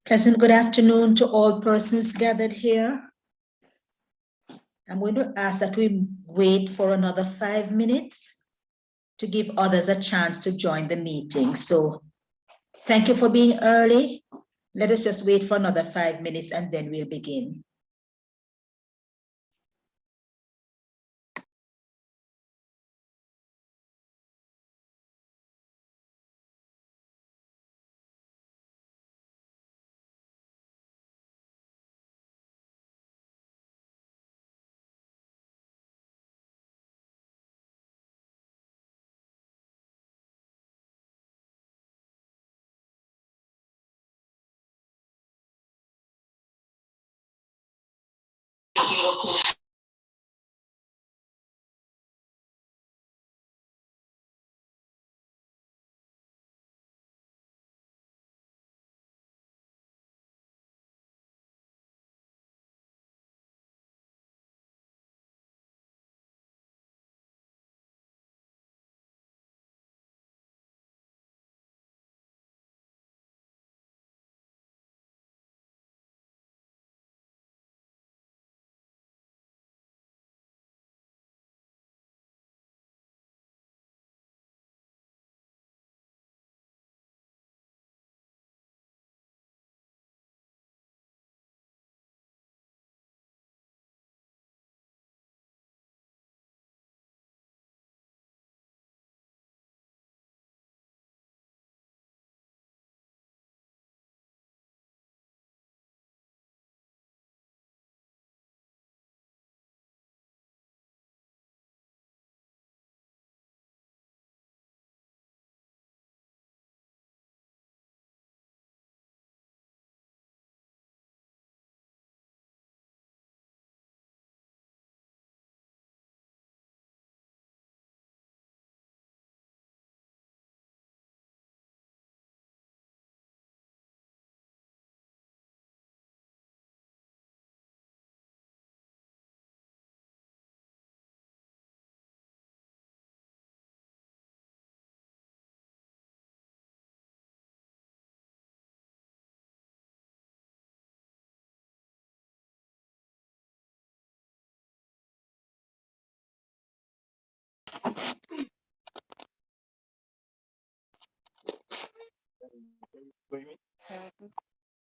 Pleasant good afternoon to all persons gathered here. I'm going to ask that we wait for another 5 minutes to give others a chance to join the meeting. So thank you for being early. Let us just wait for another 5 minutes and then we'll begin.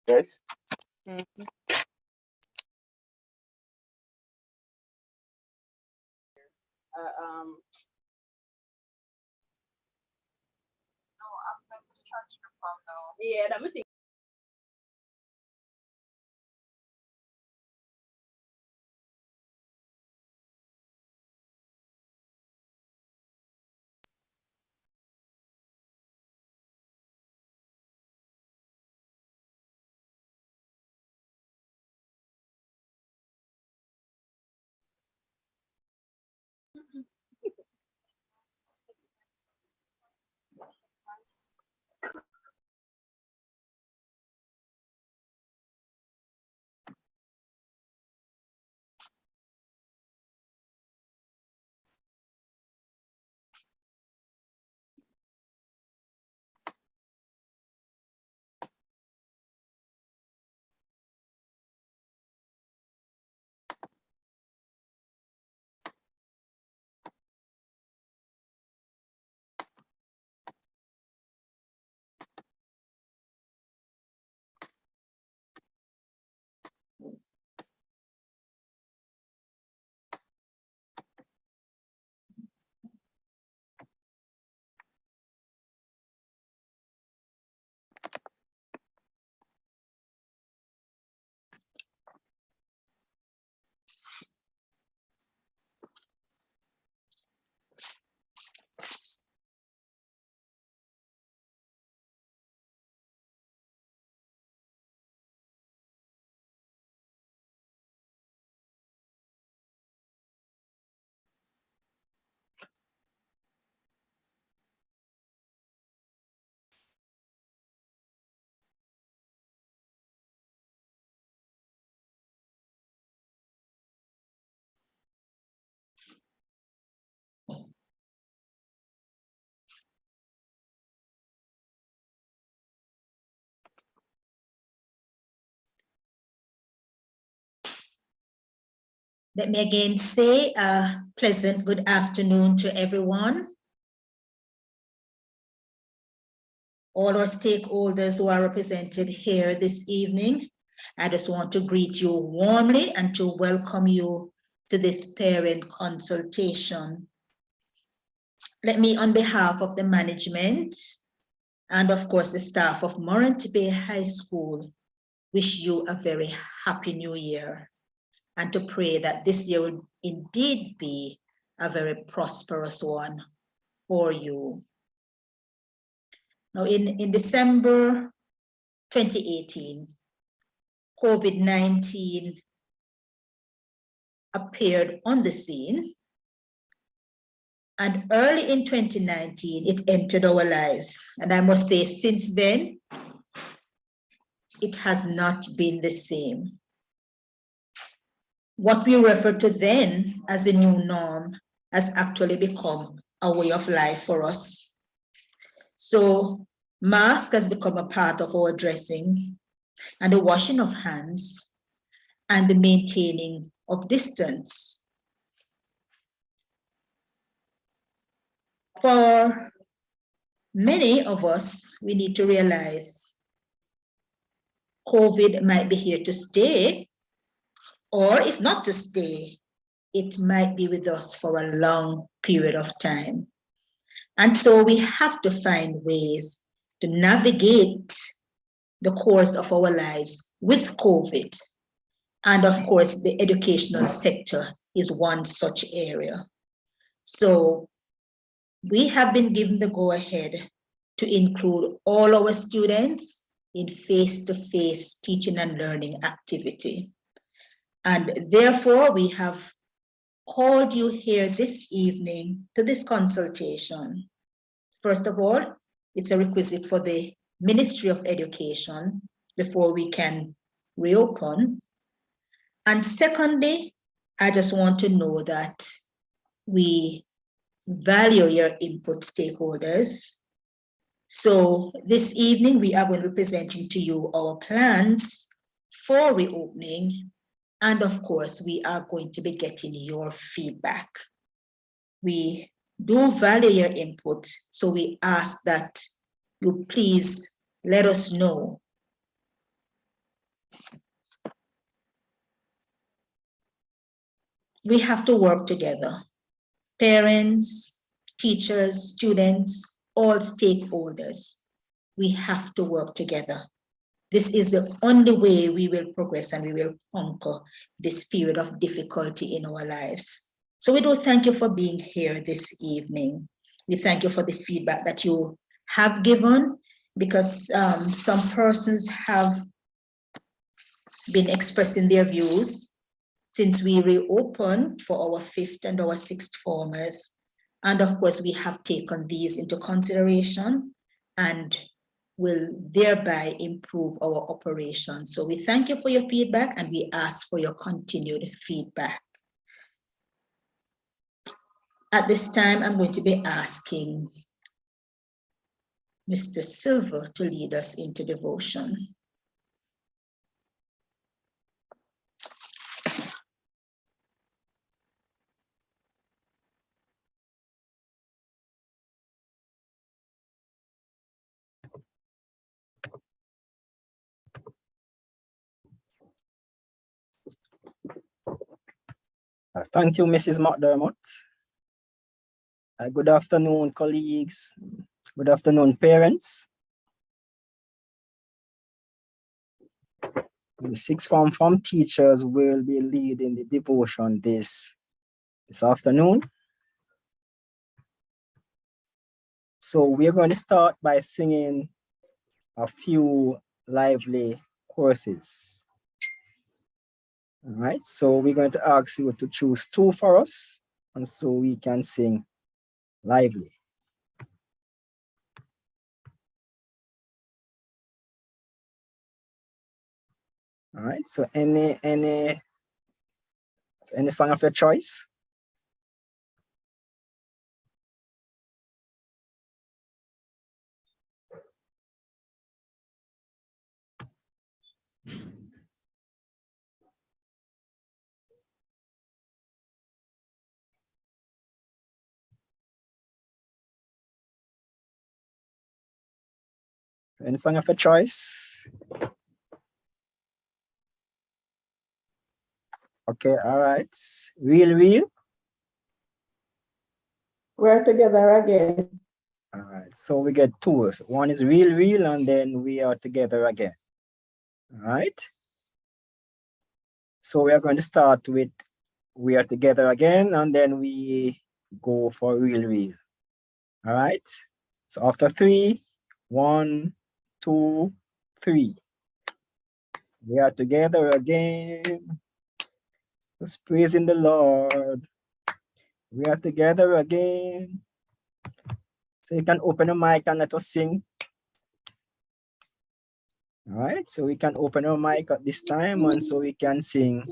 Guys? transfer from now. Yeah, that meeting. Let me again say a pleasant good afternoon to everyone. All our stakeholders who are represented here this evening. I just want to greet you warmly and to welcome you to this parent consultation. Let me, on behalf of the management and of course the staff of Morant Bay High School, wish you a very happy new year and to pray that this year will indeed be a very prosperous one for you. Now in December 2018, COVID-19 appeared on the scene, and early in 2019, it entered our lives. And I must say, since then, it has not been the same. What we referred to then as a new norm has actually become a way of life for us. So mask has become a part of our dressing, and the washing of hands and the maintaining of distance. For many of us, we need to realize COVID might be here to stay, or if not to stay, it might be with us for a long period of time. And so we have to find ways to navigate the course of our lives with COVID. And of course, the educational sector is one such area. So we have been given the go-ahead to include all our students in face-to-face teaching and learning activity. And therefore, we have called you here this evening to this consultation. First of all, it's a requisite for the Ministry of Education before we can reopen. And secondly, I just want to know that we value your input, stakeholders. So this evening, we are going to be presenting to you our plans for reopening. And of course, we are going to be getting your feedback. We do value your input, so we ask that you please let us know. We have to work together. parents, teachers, students, all stakeholders. We have to work together. This is the only way we will progress and we will conquer this period of difficulty in our lives. So we do thank you for being here this evening. We thank you for the feedback that you have given, because some persons have been expressing their views since we reopened for our 5th and our 6th formers. And of course, we have taken these into consideration and will thereby improve our operation. So we thank you for your feedback and we ask for your continued feedback. At this time, I'm going to be asking Mr. Silver to lead us into devotion. Thank you, Mrs. McDermott. Good afternoon, colleagues. Good afternoon, parents. The sixth form teachers will be leading the devotion this afternoon. So we're going to start by singing a few lively choruses. All right, so we're going to ask you to choose 2 for us, and so we can sing lively. All right, so any song of your choice? Any song of your choice? Okay, all right. Real. We're together again. All right, so we get 2. One is real, and then we are together again. All right. So we are going to start with we are together again, and then we go for real. All right. So after 3, 1, 2, 3. We are together again. Just praising the Lord. We are together again. So you can open the mic and let us sing. All right, so we can open our mic at this time, and so we can sing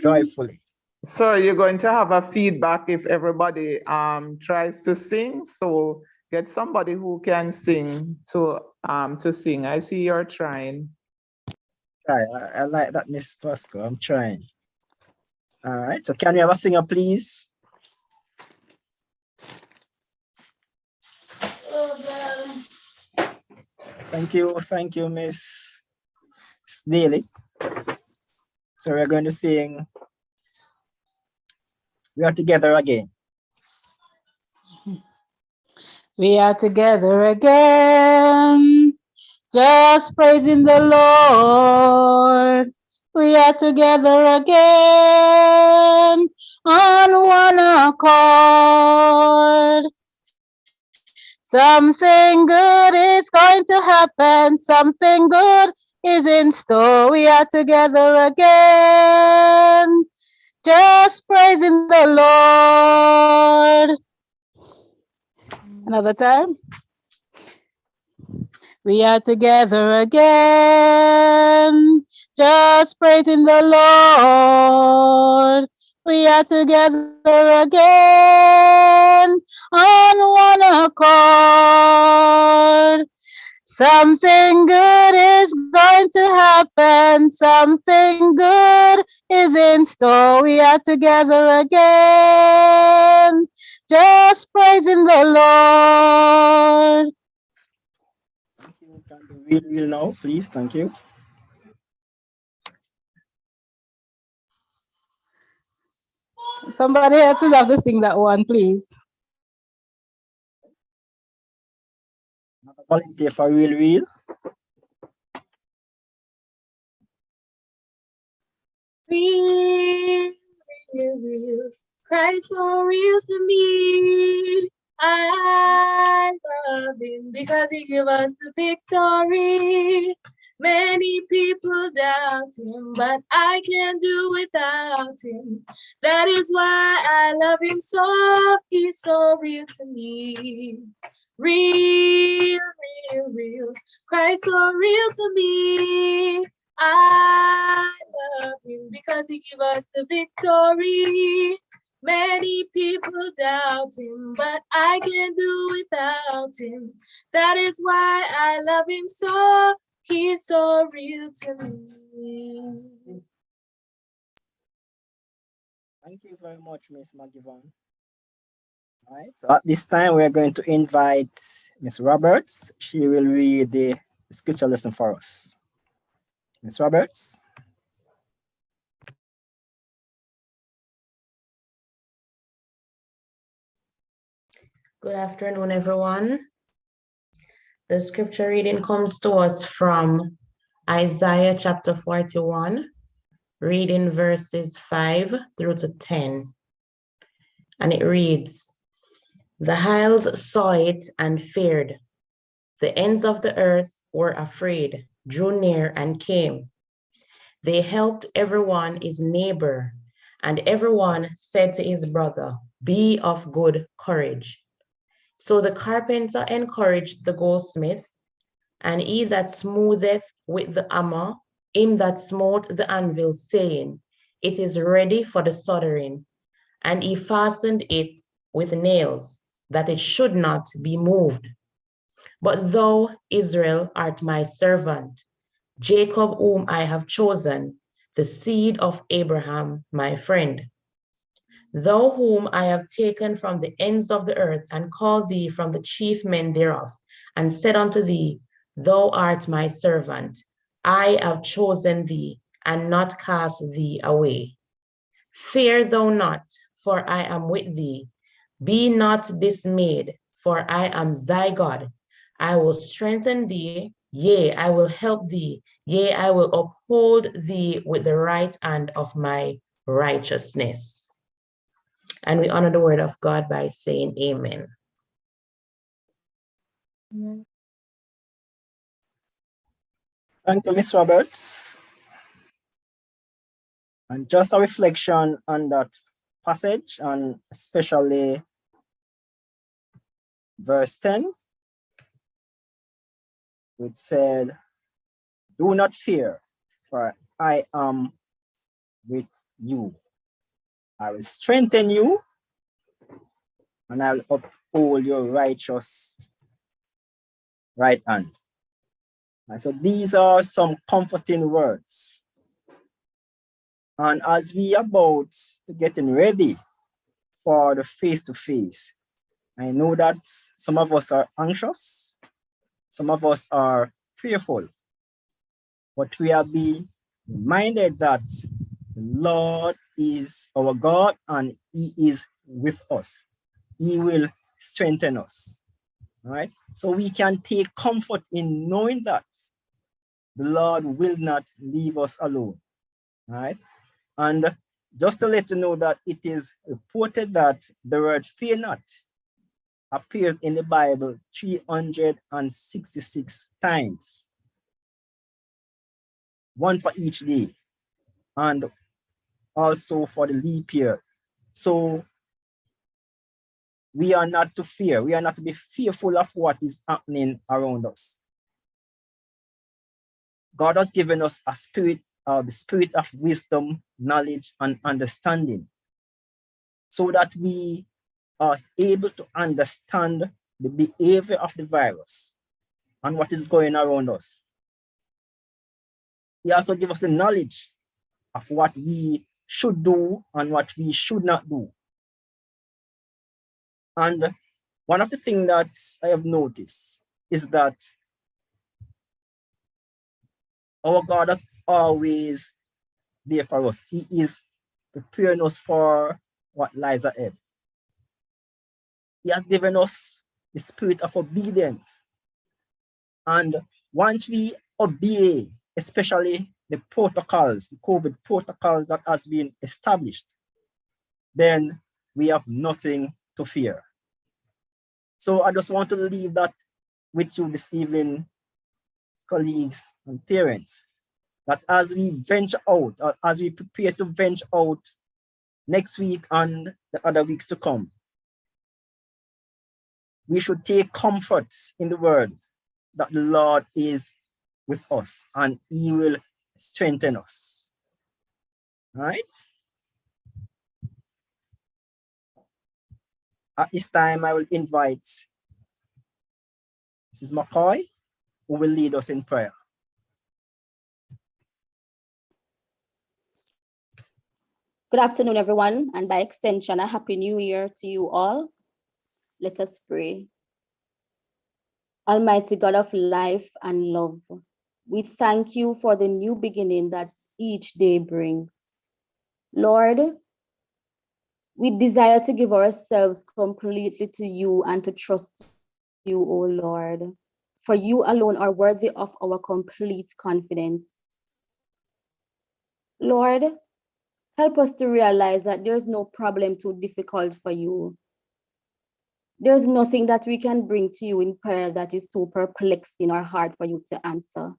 joyfully. So you're going to have a feedback if everybody tries to sing. So get somebody who can sing to sing. I see you're trying. I like that, Miss Pasco. I'm trying. All right, so can we have a singer, please? Thank you, Miss Daly. So we're going to sing We Are Together Again. We are together again, just praising the Lord. We are together again on one accord. Something good is going to happen. Something good is in store. We are together again, just praising the Lord. Another time. We are together again, just praising the Lord. We are together again on one accord. Something good is going to happen. Something good is in store. We are together again, just praising the Lord. Thank you. Can do real now, please? Thank you. Somebody else will have to sing that one, please. Volunteer for real. Real, real, Christ so real to me. I love him because he gave us the victory. Many people doubt him, but I can't do without him. That is why I love him so. He's so real to me. Real, real, Christ so real to me. I love him because he gave us the victory. Many people doubt him, but I can't do without him. That is why I love him so. He's so real to me. Thank you very much, Miss McGivon. All right, so at this time, we're going to invite Miss Roberts. She will read the scripture lesson for us. Miss Roberts. Good afternoon, everyone. The scripture reading comes to us from Isaiah chapter 41, reading verses 5 through to 10. And it reads, "The isles saw it and feared. The ends of the earth were afraid, drew near and came. They helped everyone his neighbor, and everyone said to his brother, 'Be of good courage.' So the carpenter encouraged the goldsmith, and he that smootheth with the hammer, him that smote the anvil, saying, 'It is ready for the soldering.' And he fastened it with nails, that it should not be moved. But thou, Israel, art my servant, Jacob whom I have chosen, the seed of Abraham, my friend. Thou whom I have taken from the ends of the earth, and called thee from the chief men thereof, and said unto thee, Thou art my servant. I have chosen thee, and not cast thee away. Fear thou not, for I am with thee. Be not dismayed, for I am thy God. I will strengthen thee, yea, I will help thee, yea, I will uphold thee with the right hand of my righteousness." And we honor the word of God by saying amen. Thank you, Miss Roberts. And just a reflection on that passage, and especially verse 10, which said, "Do not fear, for I am with you. I will strengthen you, and I'll uphold your righteous right hand." And so these are some comforting words. And as we are about to getting ready for the face-to-face, I know that some of us are anxious, some of us are fearful, but we are being reminded that the Lord is our God and He is with us. He will strengthen us. All right? So we can take comfort in knowing that the Lord will not leave us alone. All right? And just to let you know that it is reported that the word "fear not" appears in the Bible 366 times, one for each day, and also for the leap year. So we are not to fear. We are not to be fearful of what is happening around us. God has given us a spirit, the spirit of wisdom, knowledge, and understanding, so that we are able to understand the behavior of the virus and what is going around us. He also gives us the knowledge of what we should do and what we should not do. And one of the things that I have noticed is that our God is always there for us. He is preparing us for what lies ahead. He has given us the spirit of obedience. And once we obey, especially the protocols, the COVID protocols that has been established, then we have nothing to fear. So I just want to leave that with you this evening, colleagues and parents, that as we venture out, or as we prepare to venture out next week and the other weeks to come, we should take comfort in the word that the Lord is with us and he will strengthen us. All right? At this time, I will invite Mrs. McCoy, who will lead us in prayer. Good afternoon, everyone, and by extension, a happy new year to you all. Let us pray. Almighty God of life and love, we thank you for the new beginning that each day brings. Lord, we desire to give ourselves completely to you and to trust you, O Lord, for you alone are worthy of our complete confidence. Lord, help us to realize that there's no problem too difficult for you. There's nothing that we can bring to you in prayer that is too perplexing or hard for you to answer.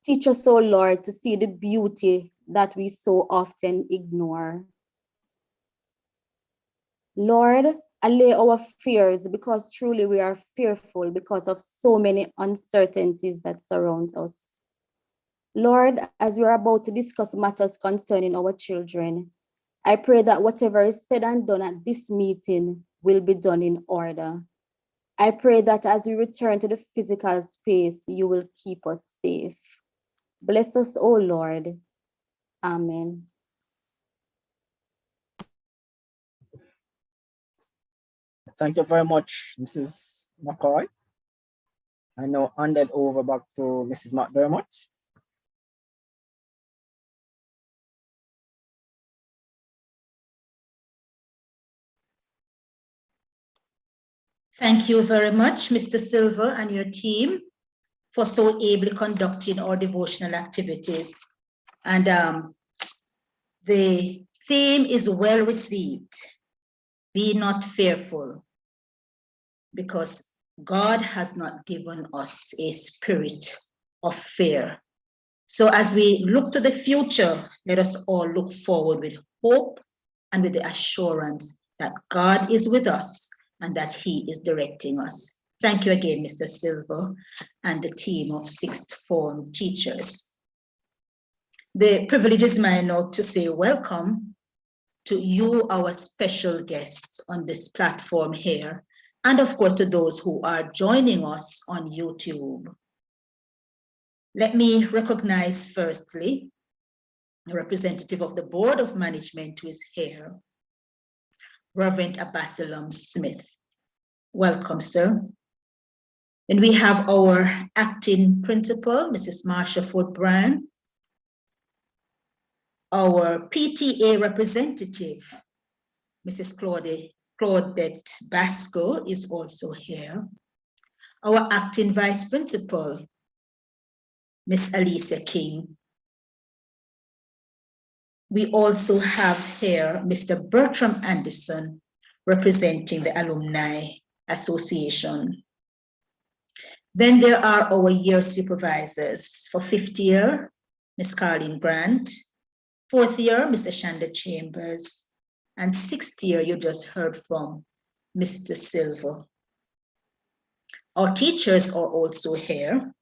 Teach us, O Lord, to see the beauty that we so often ignore. Lord, allay our fears, because truly we are fearful because of so many uncertainties that surround us. Lord, as we are about to discuss matters concerning our children, I pray that whatever is said and done at this meeting will be done in order. I pray that as we return to the physical space, you will keep us safe. Bless us, O Lord. Amen. Thank you very much, Mrs. McCoy. I now hand it over back to Mrs. McDermott. Thank you very much, Mr. Silver and your team, for so ably conducting our devotional activities. And the theme is well received. Be not fearful, because God has not given us a spirit of fear. So as we look to the future, let us all look forward with hope and with the assurance that God is with us and that he is directing us. Thank you again, Mr. Silver and the team of sixth form teachers. The privilege is mine now to say welcome to you, our special guests on this platform here, and of course to those who are joining us on YouTube. Let me recognize firstly the representative of the Board of Management who is here, Reverend Abbasalam Smith. Welcome, sir. Then we have our acting principal, Mrs. Marsha Ford Brown. Our PTA representative, Mrs. Claudette Basco, is also here. Our acting vice principal, Miss Alicia King. We also have here Mr. Bertram Anderson, representing the Alumni Association. Then there are our year supervisors. For fifth year, Miss Carlene Grant. Fourth year, Mr. Shanda Chambers. And sixth year, you just heard from Mr. Silver. Our teachers are also here.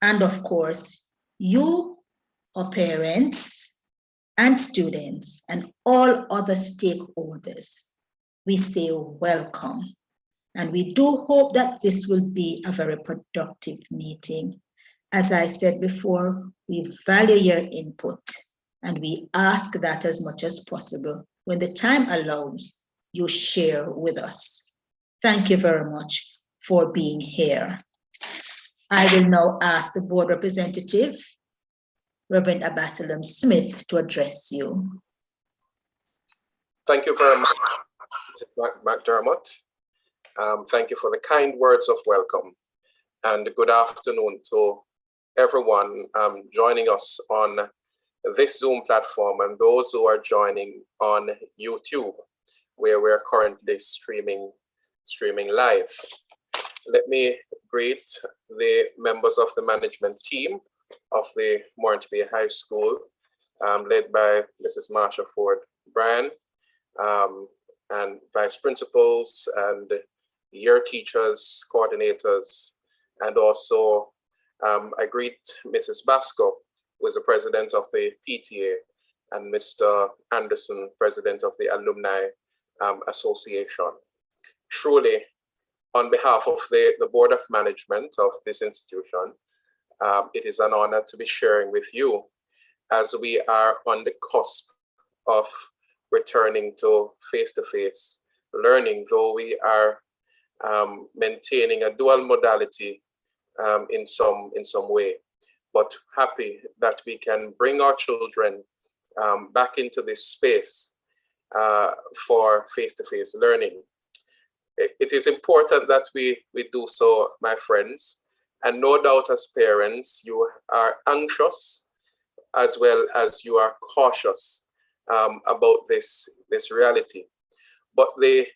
And of course, you, our parents and students and all other stakeholders, we say welcome. And we do hope that this will be a very productive meeting. As I said before, we value your input and we ask that as much as possible. When the time allows, you share with us. Thank you very much for being here. I will now ask the board representative, Reverend Abbasalam Smith, to address you. Thank you very much, McDermott. Thank you for the kind words of welcome, and good afternoon to everyone joining us on this Zoom platform and those who are joining on YouTube, where we're currently streaming live. Let me greet the members of the management team of the Morant Bay High School, led by Mrs. Marsha Ford Bryan, and vice principals and year teachers, coordinators, and also I greet Mrs. Basco, who is the president of the PTA, and Mr. Anderson, president of the Alumni Association. Truly, on behalf of the Board of Management of this institution, it is an honor to be sharing with you as we are on the cusp of returning to face-to-face learning, though we are maintaining a dual modality in some way, but happy that we can bring our children back into this space for face-to-face learning. It is important that we do so, my friends, and no doubt as parents, you are anxious as well as you are cautious about this reality. But the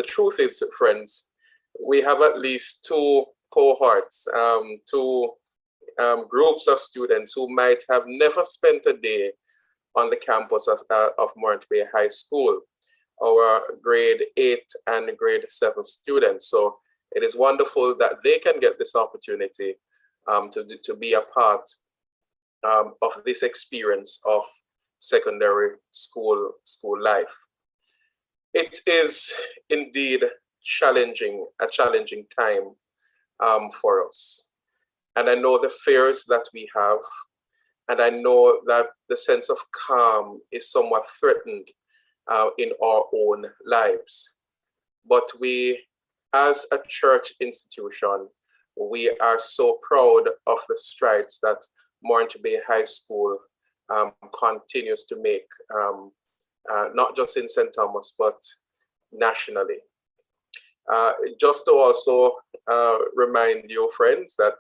truth is, friends, we have at least two cohorts, two groups of students who might have never spent a day on the campus of Morant Bay High School, our grade 8 and grade 7 students. So it is wonderful that they can get this opportunity to be a part of this experience of secondary school life. It is indeed a challenging time for us. And I know the fears that we have, and I know that the sense of calm is somewhat threatened in our own lives. But we, as a church institution, we are so proud of the strides that Morant Bay High School continues to make, not just in St. Thomas, but nationally. Just to also remind you, friends, that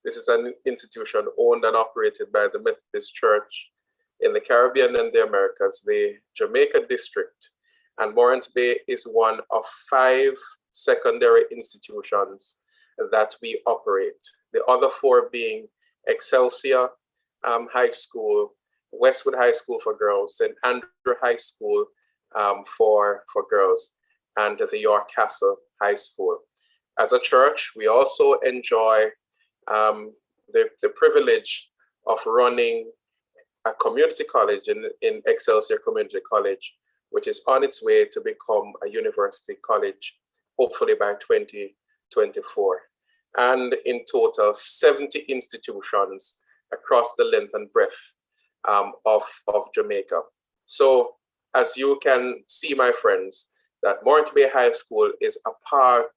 this is an institution owned and operated by the Methodist Church in the Caribbean and the Americas, the Jamaica district. And Morant Bay is one of 5 secondary institutions that we operate. The other 4 being Excelsior High School, Westwood High School for girls, St. Andrew High School for girls, and the York Castle High School. As a church, we also enjoy the privilege of running a community college in Excelsior Community College, which is on its way to become a university college, hopefully by 2024. And in total, 70 institutions across the length and breadth of Jamaica. So as you can see, my friends, that Morant Bay High School is a part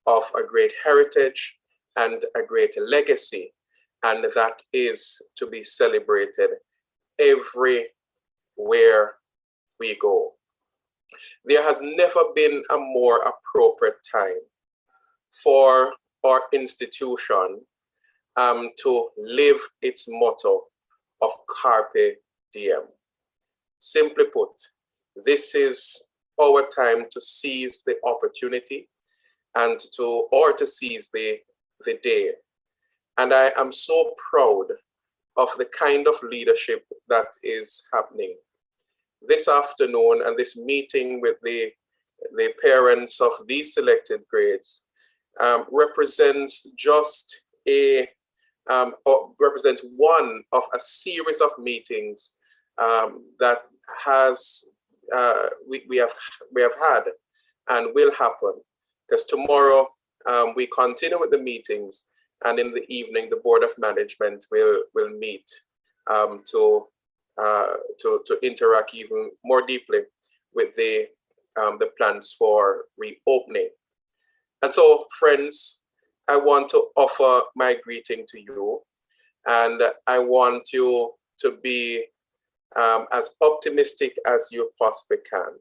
of a great heritage and a great legacy, and that is to be celebrated everywhere we go. There has never been a more appropriate time for our institution to live its motto of Carpe Diem. Simply put, this is our time to seize the opportunity and to seize the day. And I am so proud of the kind of leadership that is happening. This afternoon and this meeting with the parents of these selected grades represents just represent one of a series of meetings that we have had and will happen. Because tomorrow we continue with the meetings, and in the evening the Board of Management will meet to interact even more deeply with the plans for reopening. And so, friends, I want to offer my greeting to you, and I want you to be as optimistic as you possibly can.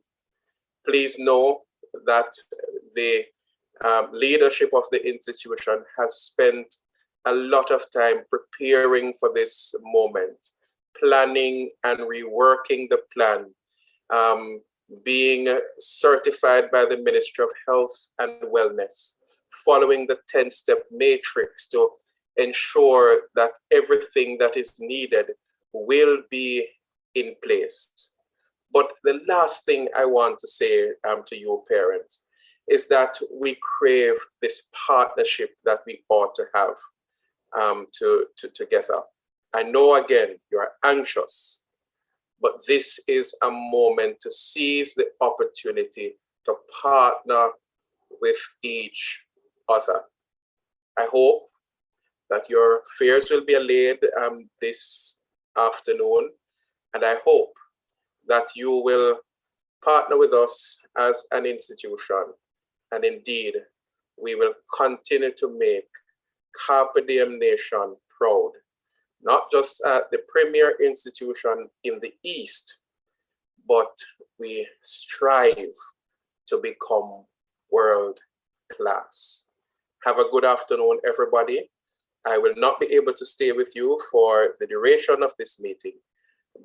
Please know that the leadership of the institution has spent a lot of time preparing for this moment, planning and reworking the plan, being certified by the Ministry of Health and Wellness, following the 10-step matrix to ensure that everything that is needed will be in place. But the last thing I want to say to you parents is that we crave this partnership that we ought to have together. I know, again, you're anxious, but this is a moment to seize the opportunity to partner with each other. I hope that your fears will be allayed this afternoon, and I hope that you will partner with us as an institution, and indeed, we will continue to make Carpe Diem Nation proud, not just at the premier institution in the East, but we strive to become world class. Have a good afternoon, everybody. I will not be able to stay with you for the duration of this meeting,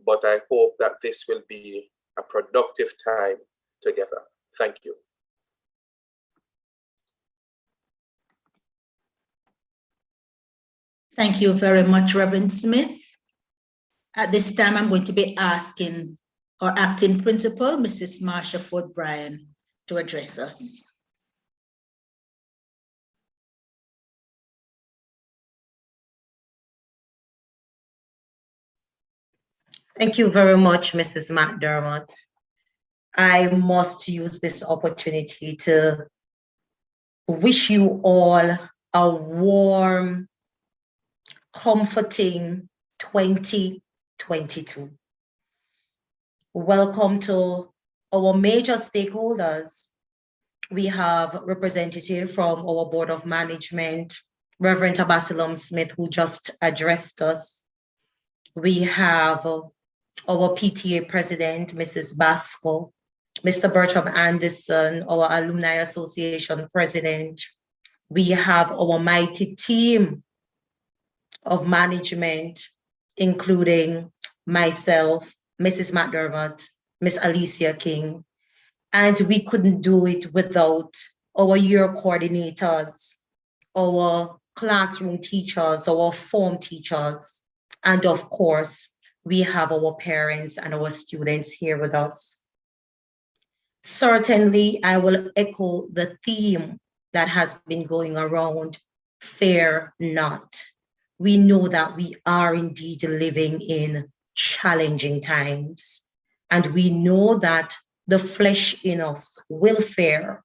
but I hope that this will be a productive time together. Thank you. Thank you very much, Reverend Smith. At this time, I'm going to be asking our acting principal, Mrs. Marsha Ford Bryan, to address us. Thank you very much, Mrs. McDermott. I must use this opportunity to wish you all a warm, comforting 2022. Welcome to our major stakeholders. We have representative from our Board of Management, Reverend Absalom Smith, who just addressed us. We have our PTA President, Mrs. Basco, Mr. Bertram Anderson, our Alumni Association President. We have our mighty team of management, including myself, Mrs. McDermott, Miss Alicia King, and we couldn't do it without our year coordinators, our classroom teachers, our form teachers, and of course, we have our parents and our students here with us. Certainly, I will echo the theme that has been going around, fear not. We know that we are indeed living in challenging times, and we know that the flesh in us will fear.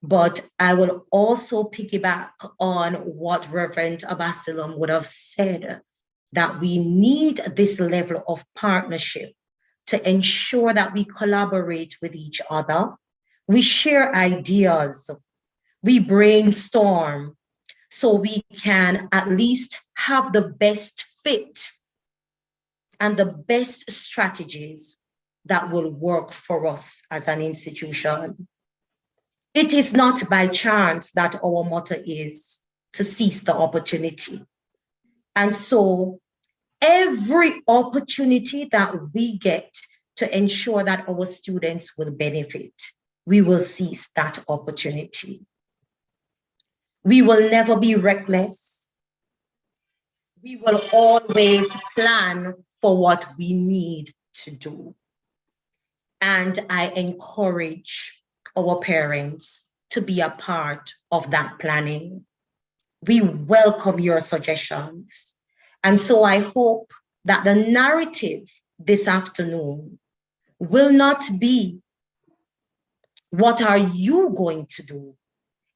But I will also piggyback on what Reverend Absalom would have said, that we need this level of partnership to ensure that we collaborate with each other. We share ideas, we brainstorm, so we can at least have the best fit and the best strategies that will work for us as an institution. It is not by chance that our motto is to seize the opportunity. And so every opportunity that we get to ensure that our students will benefit, we will seize that opportunity. We will never be reckless. We will always plan for what we need to do. And I encourage our parents to be a part of that planning. We welcome your suggestions. And so I hope that the narrative this afternoon will not be, what are you going to do?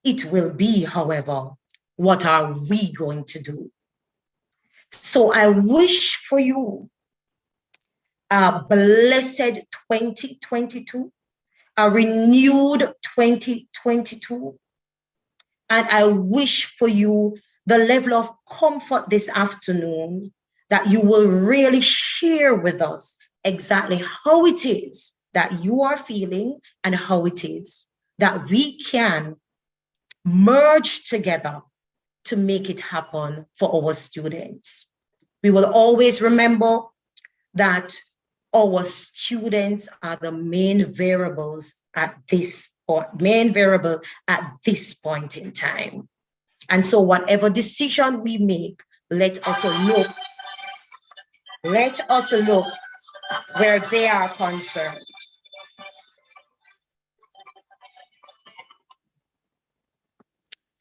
It will be, however, what are we going to do? So I wish for you a blessed 2022, a renewed 2022. And I wish for you the level of comfort this afternoon that you will really share with us exactly how it is that you are feeling and how it is that we can merge together to make it happen for our students. We will always remember that our students are the main variables at this point, main variable at this point in time. And so whatever decision we make, let us look where they are concerned.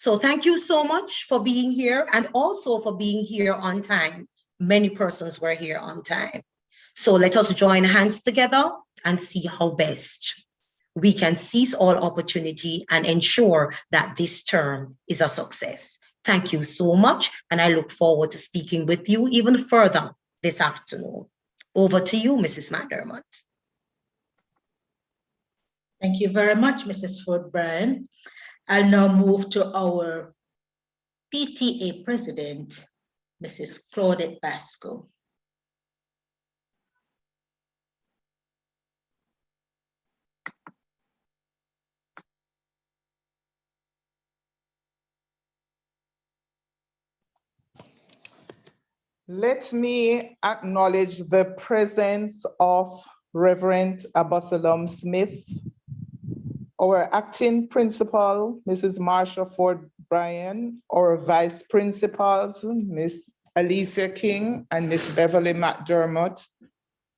So thank you so much for being here and also for being here on time. Many persons were here on time. So let us join hands together and see how best we can seize all opportunity and ensure that this term is a success. Thank you so much. And I look forward to speaking with you even further this afternoon. Over to you, Mrs. McDermott. Thank you very much, Mrs. Ford Bryan. I'll now move to our PTA president, Mrs. Claudette Basco. Let me acknowledge the presence of Reverend Abosalom Smith, our acting principal, Mrs. Marsha Ford Bryan, our vice principals, Miss Alicia King and Miss Beverly McDermott,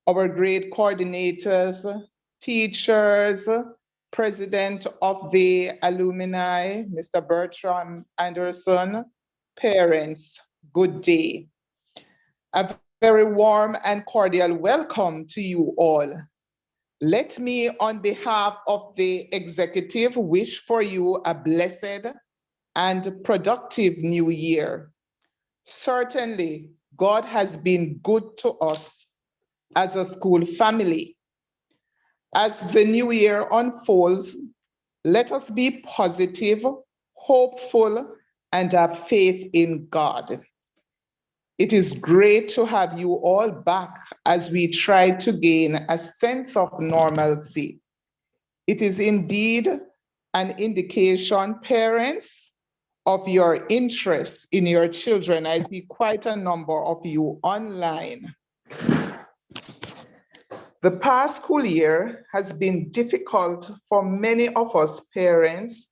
our grade coordinators, teachers, president of the alumni, Mr. Bertram Anderson, parents, good day. A very warm and cordial welcome to you all. Let me, on behalf of the executive, wish for you a blessed and productive new year. Certainly, God has been good to us as a school family. As the new year unfolds, let us be positive, hopeful, and have faith in God. It is great to have you all back as we try to gain a sense of normalcy. It is indeed an indication, parents, of your interest in your children. I see quite a number of you online. The past school year has been difficult for many of us parents,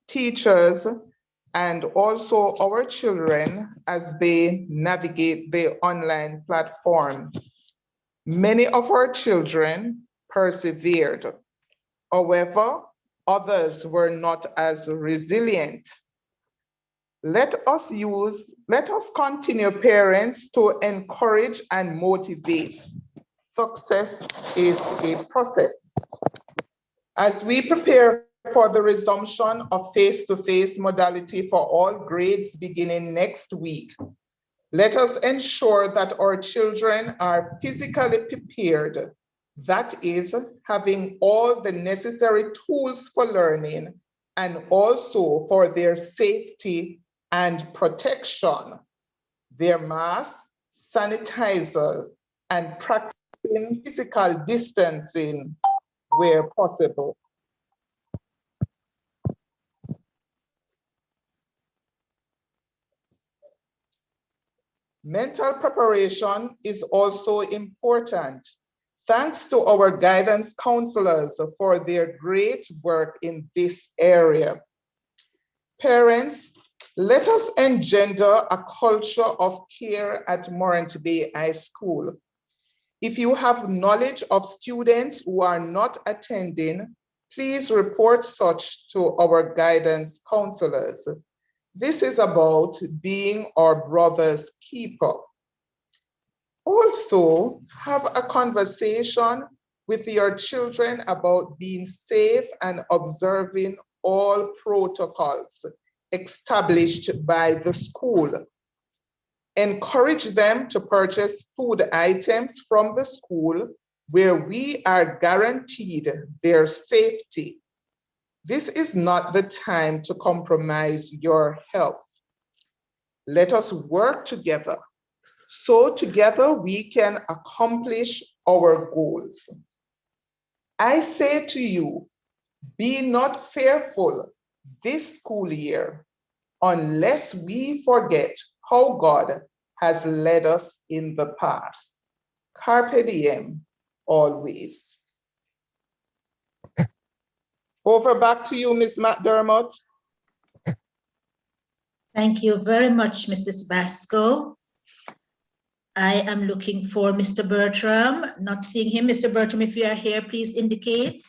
teachers, and also our children as they navigate the online platform. Many of our children persevered. However, others were not as resilient. Let us continue, parents, to encourage and motivate. Success is a process. As we prepare for the resumption of face-to-face modality for all grades beginning next week, let us ensure that our children are physically prepared. That is, having all the necessary tools for learning and also for their safety and protection. Their masks, sanitizers, and practicing physical distancing where possible. Mental preparation is also important. Thanks to our guidance counselors for their great work in this area. Parents, let us engender a culture of care at Morant Bay High School. If you have knowledge of students who are not attending, please report such to our guidance counselors. This is about being our brother's keeper. Also, have a conversation with your children about being safe and observing all protocols established by the school. Encourage them to purchase food items from the school where we are guaranteed their safety. This is not the time to compromise your health. Let us work together so together we can accomplish our goals. I say to you, be not fearful this school year unless we forget how God has led us in the past. Carpe diem, always. Over back to you, Ms. McDermott. Thank you very much, Mrs. Basco. I am looking for Mr. Bertram, not seeing him. Mr. Bertram, if you are here, please indicate.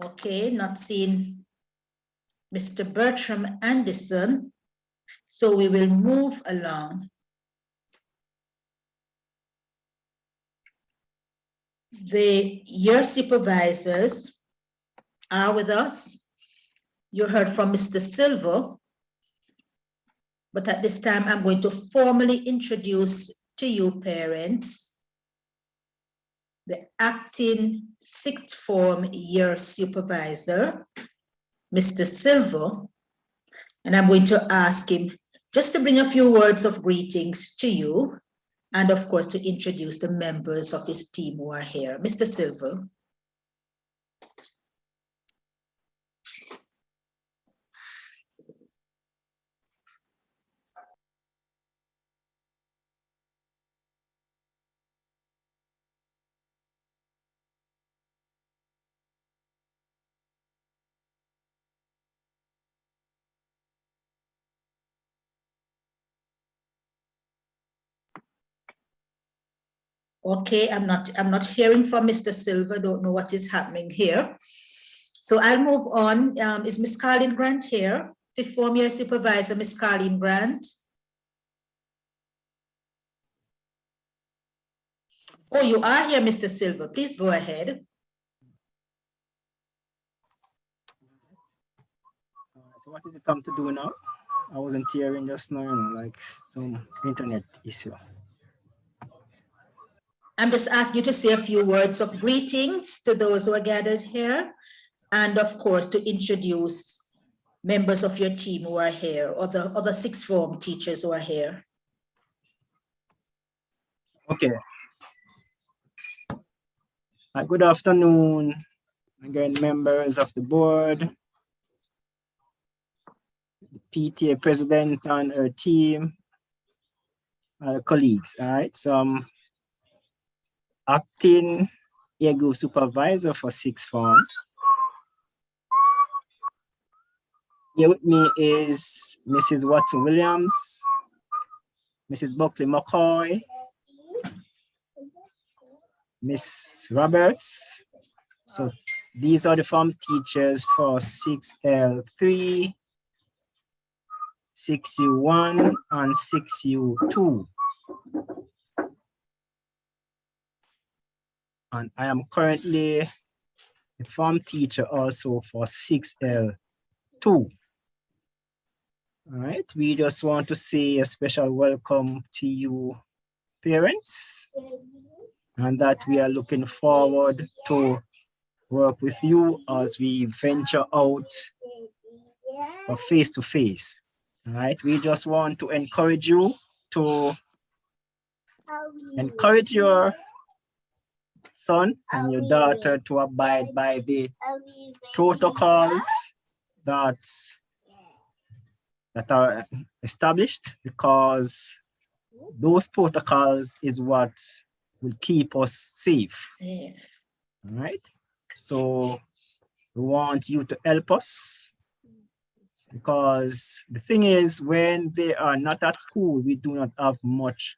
Okay, not seeing Mr. Bertram Anderson. So we will move along. The year supervisors are with us. You heard from Mr. Silver, but at this time I'm going to formally introduce to you parents the acting sixth form year supervisor, Mr. Silver, and I'm going to ask him just to bring a few words of greetings to you, and of course to introduce the members of his team who are here. Mr. Silver. Okay, I'm not hearing from Mr. Silver. Don't know what is happening here. So I'll move on. Is Miss Carlene Grant here? Fifth form year supervisor, Miss Carlene Grant. Oh, you are here, Mr. Silver. Please go ahead. So what is it come to do now? I wasn't hearing just now, you know, like some internet issue. I'm just asking you to say a few words of greetings to those who are gathered here, and of course to introduce members of your team who are here, or the other sixth form teachers who are here. Okay. Good afternoon, again, members of the board, the PTA president and her team, colleagues. All right, so I'm acting year group supervisor for sixth form. Here with me is Mrs. Watson Williams, Mrs. Buckley McCoy, Miss Roberts. So these are the form teachers for 6L3, 6U1, and 6U2. And I am currently a form teacher also for 6L2. All right, we just want to say a special welcome to you, parents, and that we are looking forward to work with you as we venture out face to face. All right, we just want to encourage you to encourage your son and your daughter to abide by the protocols that are established, because those protocols is what will keep us safe. All right, so we want you to help us, because the thing is, when they are not at school, we do not have much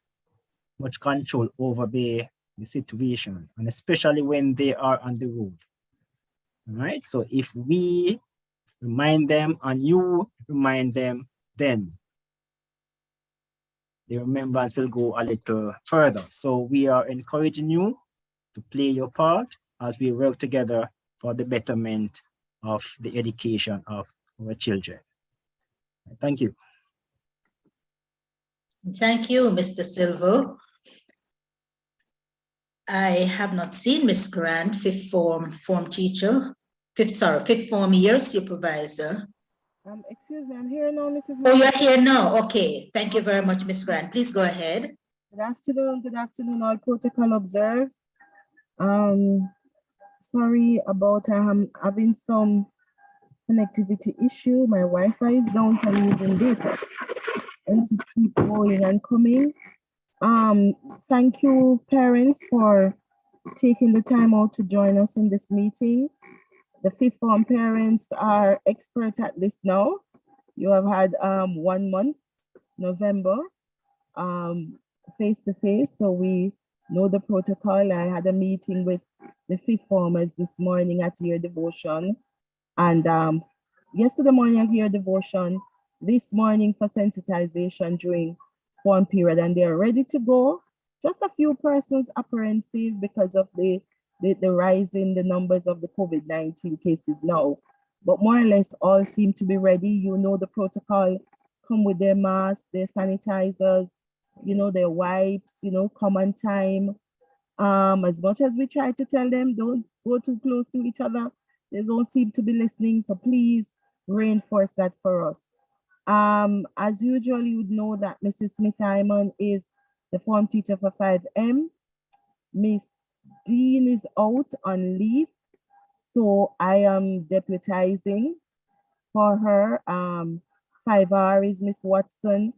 control over the situation, and especially when they are on the road. All right, so if we remind them and you remind them, then the remembrance will go a little further. So we are encouraging you to play your part as we work together for the betterment of the education of our children. Thank you. Thank you, Mr. Silva. I have not seen Miss Grant, fifth form teacher, fifth form year supervisor. Excuse me, I'm here now, Mrs. Oh, you're here now. Okay. Thank you very much, Miss Grant. Please go ahead. Good afternoon, all protocol observed. Sorry about having some connectivity issue. My Wi-Fi is down, so I'm using data. And to keep going and coming. Thank you, parents, for taking the time out to join us in this meeting. The fifth form parents are expert at this now. You have had 1 month, November, face to face, so we know the protocol. I had a meeting with the fifth formers this morning at your devotion, and yesterday morning at your devotion, this morning for sensitization during form period, and they're ready to go. Just a few persons apprehensive because of the rise in the numbers of the COVID-19 cases now, but more or less all seem to be ready. You know the protocol, come with their masks, their sanitizers, you know, their wipes, you know, come on time. As much as we try to tell them, don't go too close to each other, they don't seem to be listening, so please reinforce that for us. As usual, you would know that Mrs. Smith-Hyman is the form teacher for 5M. Miss Dean is out on leave, so I am deputizing for her. 5R is Miss Watson,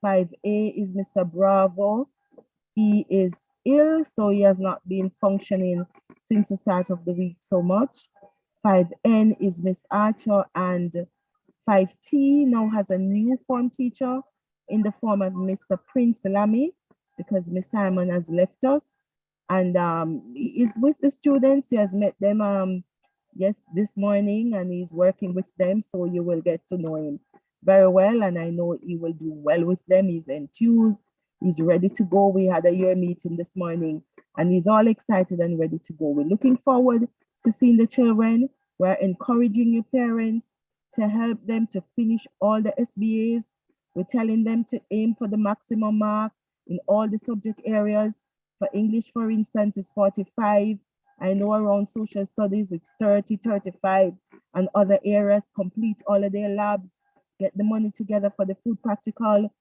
5A is Mr. Bravo. He is ill, so he has not been functioning since the start of the week so much. 5N is Miss Archer, and 5T now has a new form teacher in the form of Mr. Prince Lamy, because Miss Simon has left us. And he is with the students. He has met them this morning, and he's working with them, so you will get to know him very well, and I know he will do well with them. He's enthused, he's ready to go. We had a year meeting this morning, and he's all excited and ready to go. We're looking forward to seeing the children. We're encouraging your parents to help them to finish all the SBAs. We're telling them to aim for the maximum mark in all the subject areas. For English, for instance, it's 45. I know around social studies, it's 30, 35, and other areas. Complete all of their labs, get the money together for the food practical,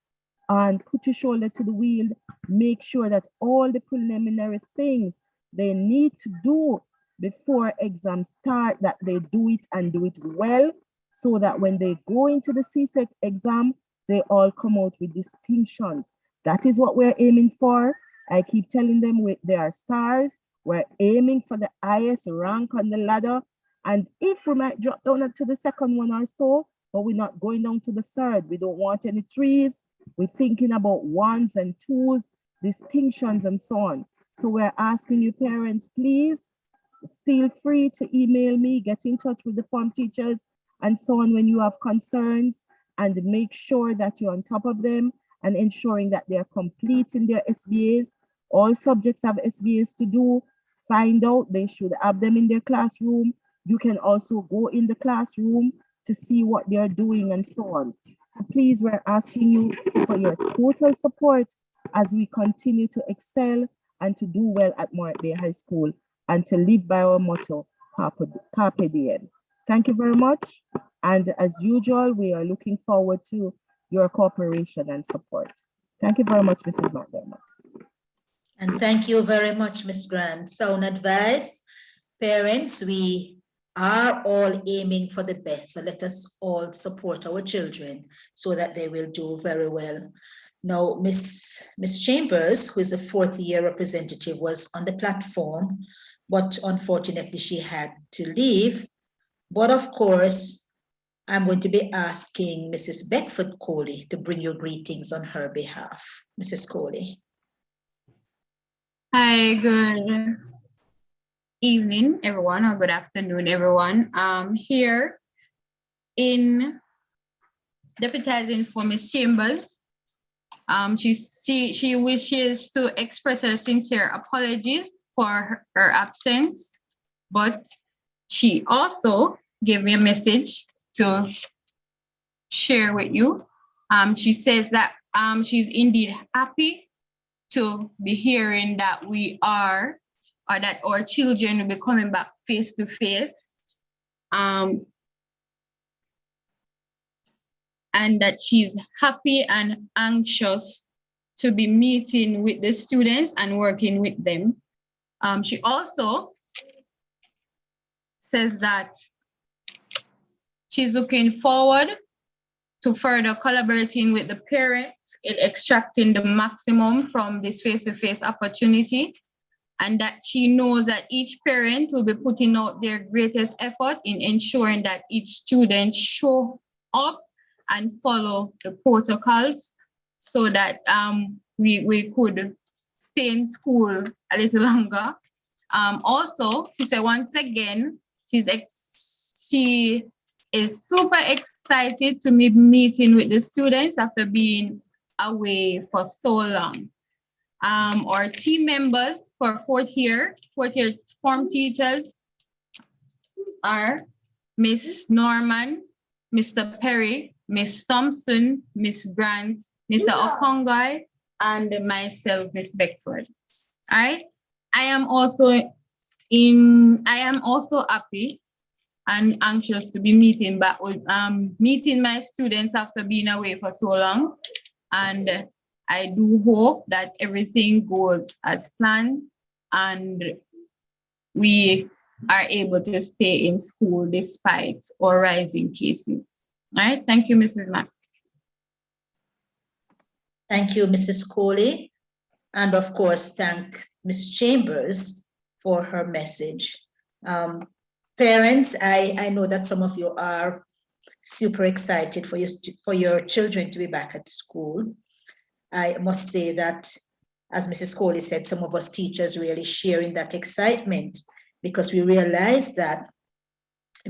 and put your shoulder to the wheel. Make sure that all the preliminary things they need to do before exams start, that they do it and do it well, so that when they go into the CSEC exam, they all come out with distinctions. That is what we're aiming for. I keep telling them they are stars. We're aiming for the highest rank on the ladder. And if we might drop down to the second one or so, but we're not going down to the third. We don't want any threes. We're thinking about ones and twos, distinctions and so on. So we're asking you parents, please feel free to email me, get in touch with the form teachers and so on when you have concerns, and make sure that you're on top of them and ensuring that they're completing their SBAs. All subjects have SBAs to do. Find out, they should have them in their classroom. You can also go in the classroom to see what they're doing and so on. So please, we're asking you for your total support as we continue to excel and to do well at Morant Bay High School and to live by our motto, Carpe Diem. Thank you very much. And as usual, we are looking forward to your cooperation and support. Thank you very much, Mrs. McDermott. And thank you very much, Ms. Grant. Sound advice. Parents, we are all aiming for the best. So let us all support our children so that they will do very well. Now, Miss Chambers, who is a fourth year representative, was on the platform, but unfortunately she had to leave. But of course, I'm going to be asking Mrs. Beckford Coley to bring your greetings on her behalf. Mrs. Coley. Hi, good evening, everyone, or good afternoon, everyone. Here in deputizing for Ms. Chambers. She wishes to express her sincere apologies for her absence, but she also gave me a message to share with you. She says that she's indeed happy to be hearing that we are, or that our children will be coming back face to face. And that she's happy and anxious to be meeting with the students and working with them. She also says that she's looking forward to further collaborating with the parents in extracting the maximum from this face-to-face opportunity, and that she knows that each parent will be putting out their greatest effort in ensuring that each student show up and follow the protocols so that we could stay in school a little longer. Also, she said once again, she is super excited to be meeting with the students after being away for so long. Our team members for fourth year form teachers are Miss Norman, Mr. Perry, Miss Thompson, Miss Grant, Mr. Okongai, and myself, Miss Beckford. All right. I am also happy and anxious to be meeting back with meeting my students after being away for so long. And I do hope that everything goes as planned and we are able to stay in school despite our rising cases. All right, thank you, Mrs. Max. Thank you, Mrs. Coley. And of course, thank Ms. Chambers for her message. Parents, I know that some of you are super excited for your children to be back at school. I must say that, as Mrs. Coley said, some of us teachers really sharing that excitement because we realize that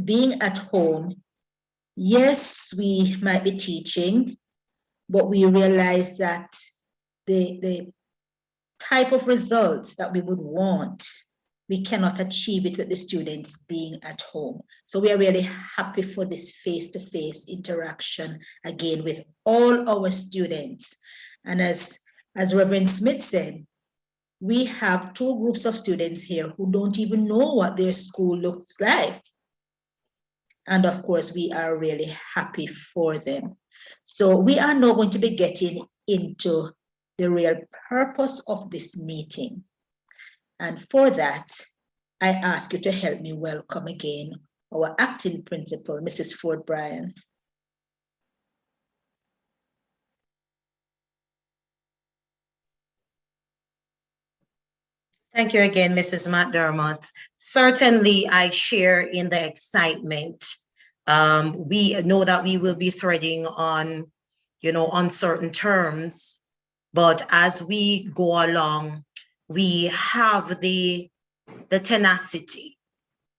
being at home, yes, we might be teaching, but we realize that the type of results that we would want, we cannot achieve it with the students being at home. So we are really happy for this face-to-face interaction again with all our students. And as Reverend Smith said, we have two groups of students here who don't even know what their school looks like. And of course, we are really happy for them. So we are now going to be getting into the real purpose of this meeting. And for that, I ask you to help me welcome again our acting principal, Mrs. Ford Bryan. Thank you again, Mrs. McDermott. Certainly, I share in the excitement. We know that we will be threading on, uncertain terms, but as we go along, we have the tenacity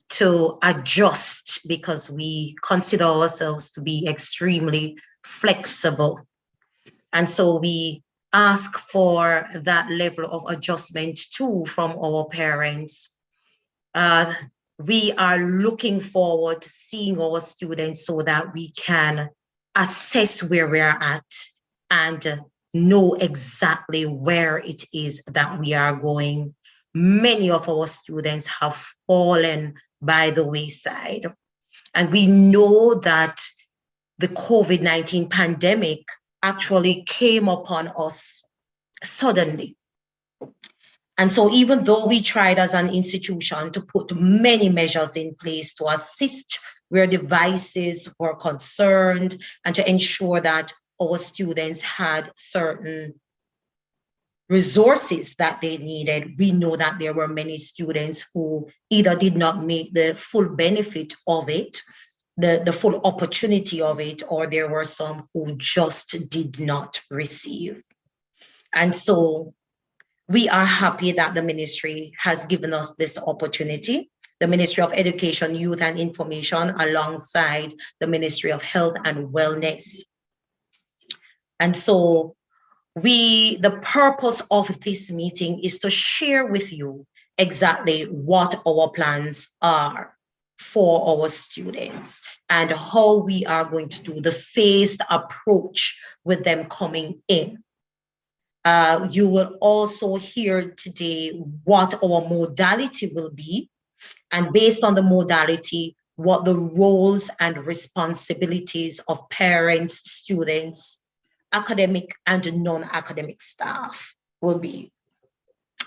to adjust because we consider ourselves to be extremely flexible. And so we ask for that level of adjustment too from our parents. We are looking forward to seeing our students so that we can assess where we're at and know exactly where it is that we are going. Many of our students have fallen by the wayside. And we know that the COVID-19 pandemic actually came upon us suddenly. And so even though we tried as an institution to put many measures in place to assist where devices were concerned and to ensure that our students had certain resources that they needed, we know that there were many students who either did not make the full benefit of it, the full opportunity of it, or there were some who just did not receive. And so we are happy that the ministry has given us this opportunity. The Ministry of Education, Youth and Information, alongside the Ministry of Health and Wellness. And so the purpose of this meeting is to share with you exactly what our plans are for our students and how we are going to do the phased approach with them coming in. You will also hear today what our modality will be, and based on the modality, what the roles and responsibilities of parents, students, academic and non-academic staff will be.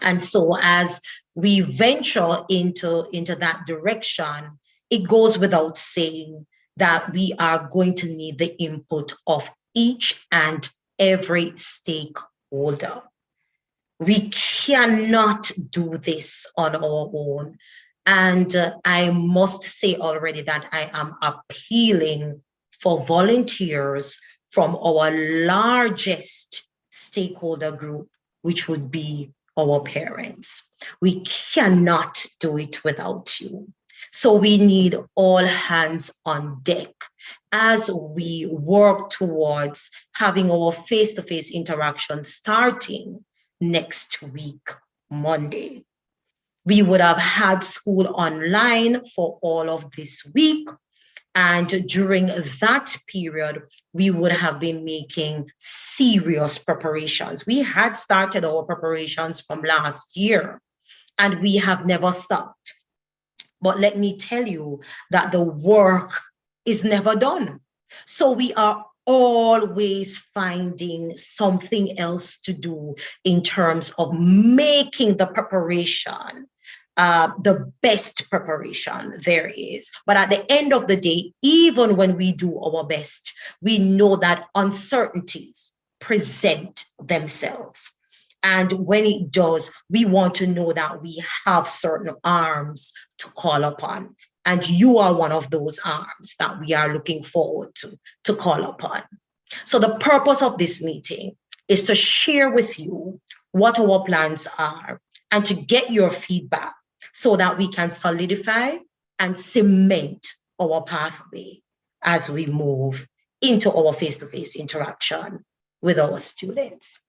And so as we venture into that direction, it goes without saying that we are going to need the input of each and every stakeholder. We cannot do this on our own. And I must say already that I am appealing for volunteers from our largest stakeholder group, which would be our parents. We cannot do it without you. So we need all hands on deck as we work towards having our face-to-face interaction starting next week, Monday. We would have had school online for all of this week. And during that period, we would have been making serious preparations. We had started our preparations from last year, and we have never stopped. But let me tell you that the work is never done. So we are always finding something else to do in terms of making the preparation the best preparation there is. But at the end of the day, even when we do our best, we know that uncertainties present themselves. And when it does, we want to know that we have certain arms to call upon. And you are one of those arms that we are looking forward to call upon. So the purpose of this meeting is to share with you what our plans are and to get your feedback so that we can solidify and cement our pathway as we move into our face-to-face interaction with our students.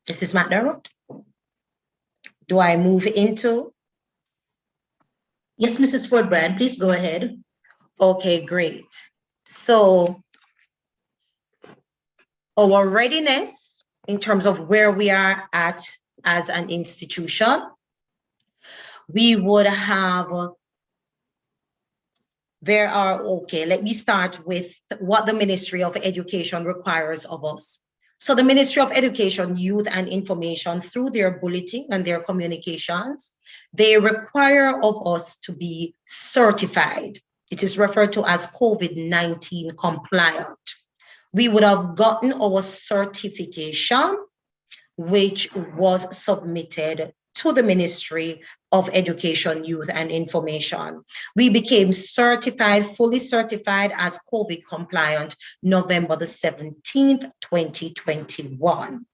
Mrs. McDermott, do I move into? Yes, Mrs. Ford-Brand, please go ahead. Okay, great. So our readiness in terms of where we are at as an institution, we would have, let me start with what the Ministry of Education requires of us. So the Ministry of Education, Youth and Information, through their bulletin and their communications, they require of us to be certified. It is referred to as COVID-19 compliant. We would have gotten our certification, which was submitted to the Ministry of Education, Youth and Information. We became certified, fully certified as COVID compliant November the 17th, 2021.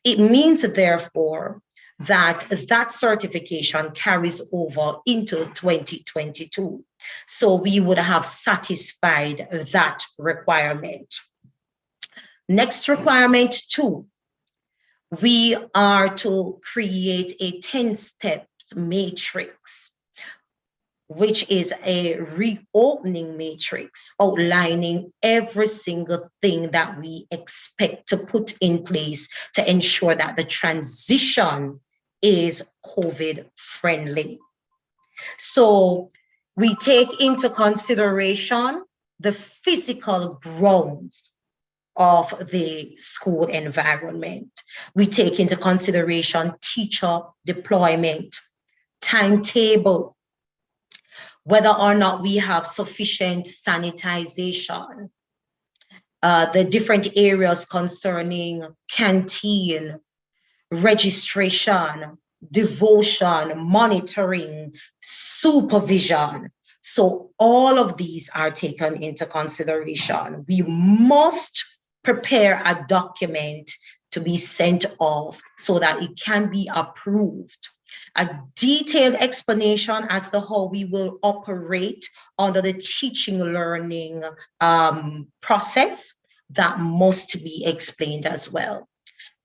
It means, therefore, that that certification carries over into 2022. So we would have satisfied that requirement. Next requirement 2. We are to create a 10-step matrix, which is a reopening matrix outlining every single thing that we expect to put in place to ensure that the transition is COVID friendly. So we take into consideration the physical grounds of the school environment. We take into consideration teacher deployment, timetable, whether or not we have sufficient sanitization, the different areas concerning canteen, registration, devotion, monitoring, supervision. So all of these are taken into consideration. We must prepare a document to be sent off so that it can be approved. A detailed explanation as to how we will operate under the teaching learning process that must be explained as well.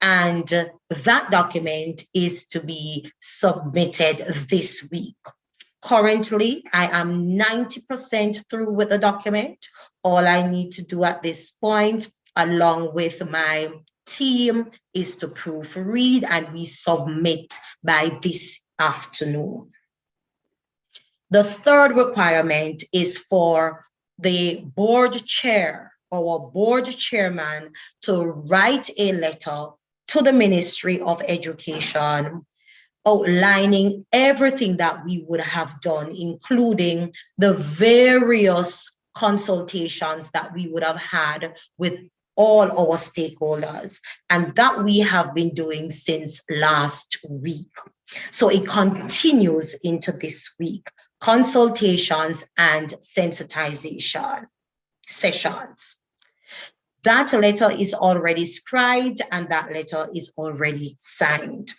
And that document is to be submitted this week. Currently, I am 90% through with the document. All I need to do at this point, along with my team, is to proofread and we submit by this afternoon. The third requirement is for the board chair or board chairman to write a letter to the Ministry of Education outlining everything that we would have done, including the various consultations that we would have had with all our stakeholders, and that we have been doing since last week. So it continues into this week, consultations and sensitization sessions. That letter is already scribed and that letter is already signed.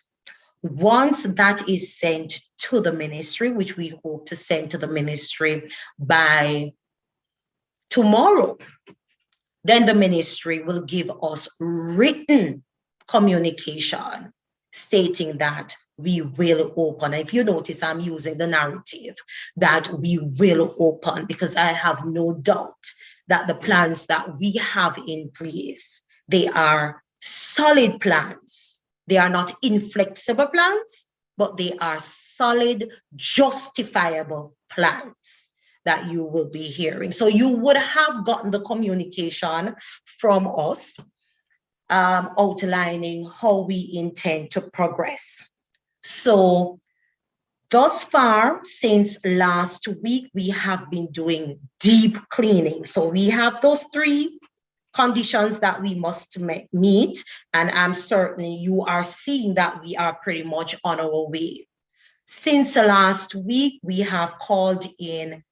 Once that is sent to the ministry, which we hope to send to the ministry by tomorrow, then the ministry will give us written communication stating that we will open. If you notice, I'm using the narrative that we will open, because I have no doubt that the plans that we have in place, they are solid plans. They are not inflexible plans, but they are solid, justifiable plans that you will be hearing. So you would have gotten the communication from us outlining how we intend to progress. So thus far, since last week, we have been doing deep cleaning. So we have those 3 conditions that we must meet, and I'm certain you are seeing that we are pretty much on our way. Since last week, we have called in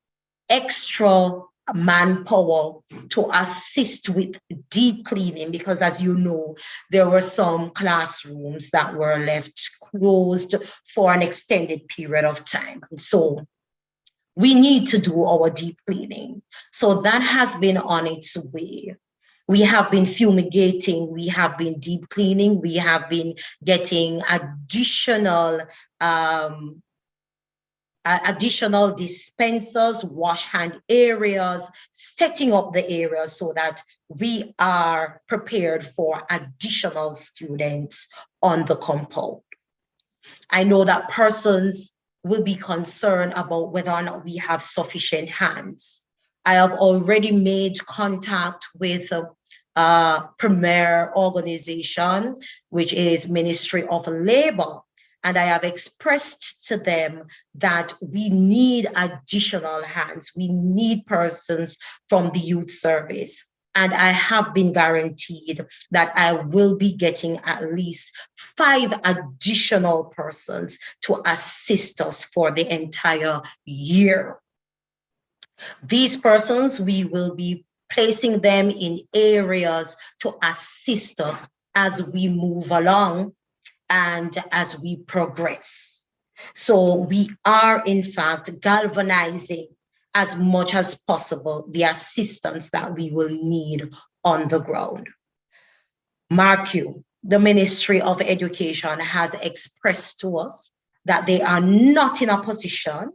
extra manpower to assist with deep cleaning, because as you know, there were some classrooms that were left closed for an extended period of time. And so we need to do our deep cleaning. So that has been on its way. We have been fumigating, we have been deep cleaning, we have been getting additional dispensers, wash hand areas, setting up the areas so that we are prepared for additional students on the compound. I know that persons will be concerned about whether or not we have sufficient hands. I have already made contact with premier organization, which is Ministry of Labor. And I have expressed to them that we need additional hands. We need persons from the youth service. And I have been guaranteed that I will be getting at least 5 additional persons to assist us for the entire year. These persons, we will be placing them in areas to assist us as we move along and as we progress. So we are in fact galvanizing as much as possible the assistance that we will need on the ground. Mark you, the Ministry of Education has expressed to us that they are not in a position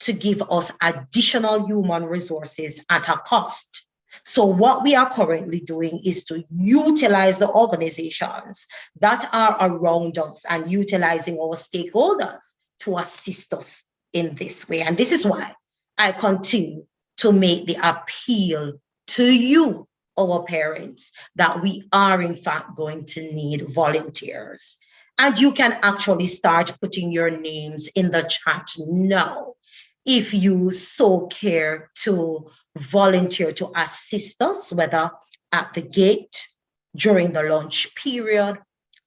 to give us additional human resources at a cost. So what we are currently doing is to utilize the organizations that are around us and utilizing our stakeholders to assist us in this way. And this is why I continue to make the appeal to you, our parents, that we are in fact going to need volunteers. And you can actually start putting your names in the chat now if you so care to volunteer to assist us, whether at the gate, during the lunch period,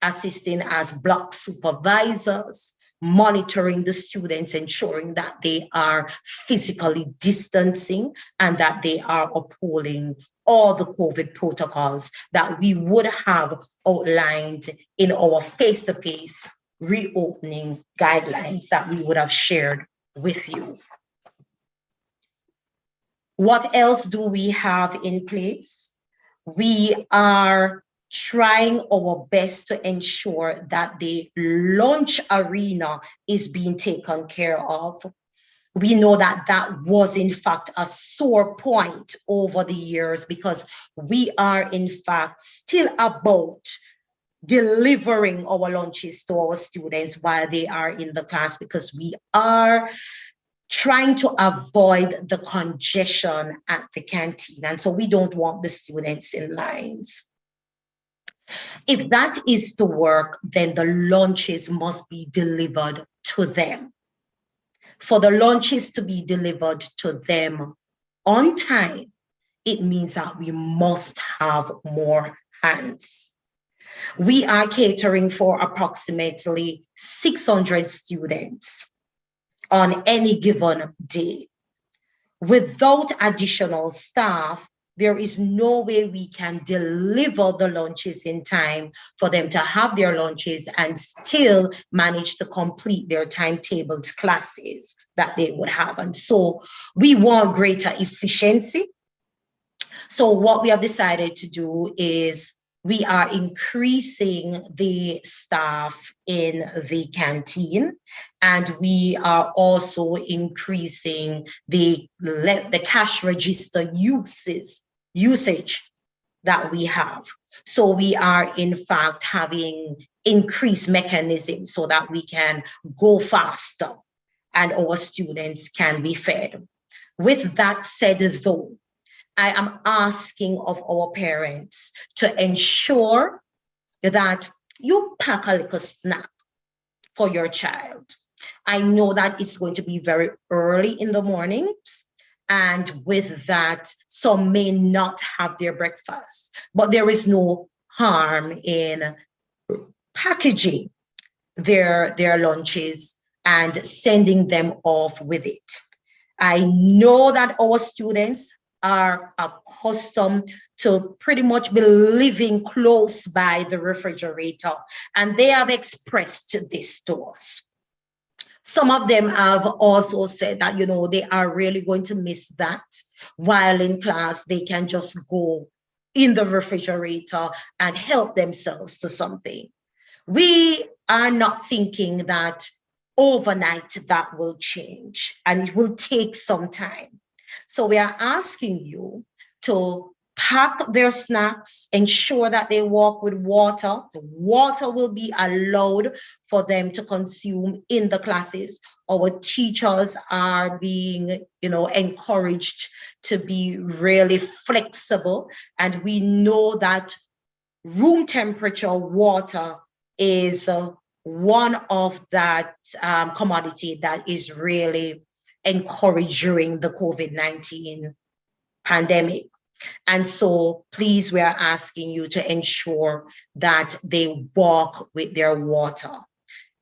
assisting as block supervisors, monitoring the students, ensuring that they are physically distancing and that they are upholding all the COVID protocols that we would have outlined in our face-to-face reopening guidelines that we would have shared with you. What else do we have in place? We are trying our best to ensure that the launch arena is being taken care of. We know that that was in fact a sore point over the years, because we are in fact still about delivering our lunches to our students while they are in the class, because we are trying to avoid the congestion at the canteen. And so we don't want the students in lines. If that is to work, then the lunches must be delivered to them. For the lunches to be delivered to them on time, it means that we must have more hands. We are catering for approximately 600 students on any given day. Without additional staff, there is no way we can deliver the lunches in time for them to have their lunches and still manage to complete their timetabled classes that they would have. And so we want greater efficiency. So what we have decided to do is we are increasing the staff in the canteen, and we are also increasing the cash register usage that we have. So we are in fact having increased mechanisms so that we can go faster and our students can be fed. With that said, though, I am asking of our parents to ensure that you pack a little snack for your child. I know that it's going to be very early in the mornings, and with that, some may not have their breakfast, but there is no harm in packaging their lunches and sending them off with it. I know that our students are accustomed to pretty much be living close by the refrigerator, and they have expressed this to us. Some of them have also said that, they are really going to miss that. While in class, they can just go in the refrigerator and help themselves to something. We are not thinking that overnight that will change, and it will take some time. So we are asking you to pack their snacks, ensure that they walk with water. The water will be allowed for them to consume in the classes. Our teachers are being, encouraged to be really flexible. And we know that room temperature water is one of that commodity that is really encouraged during the COVID-19 pandemic. And so please, we are asking you to ensure that they walk with their water,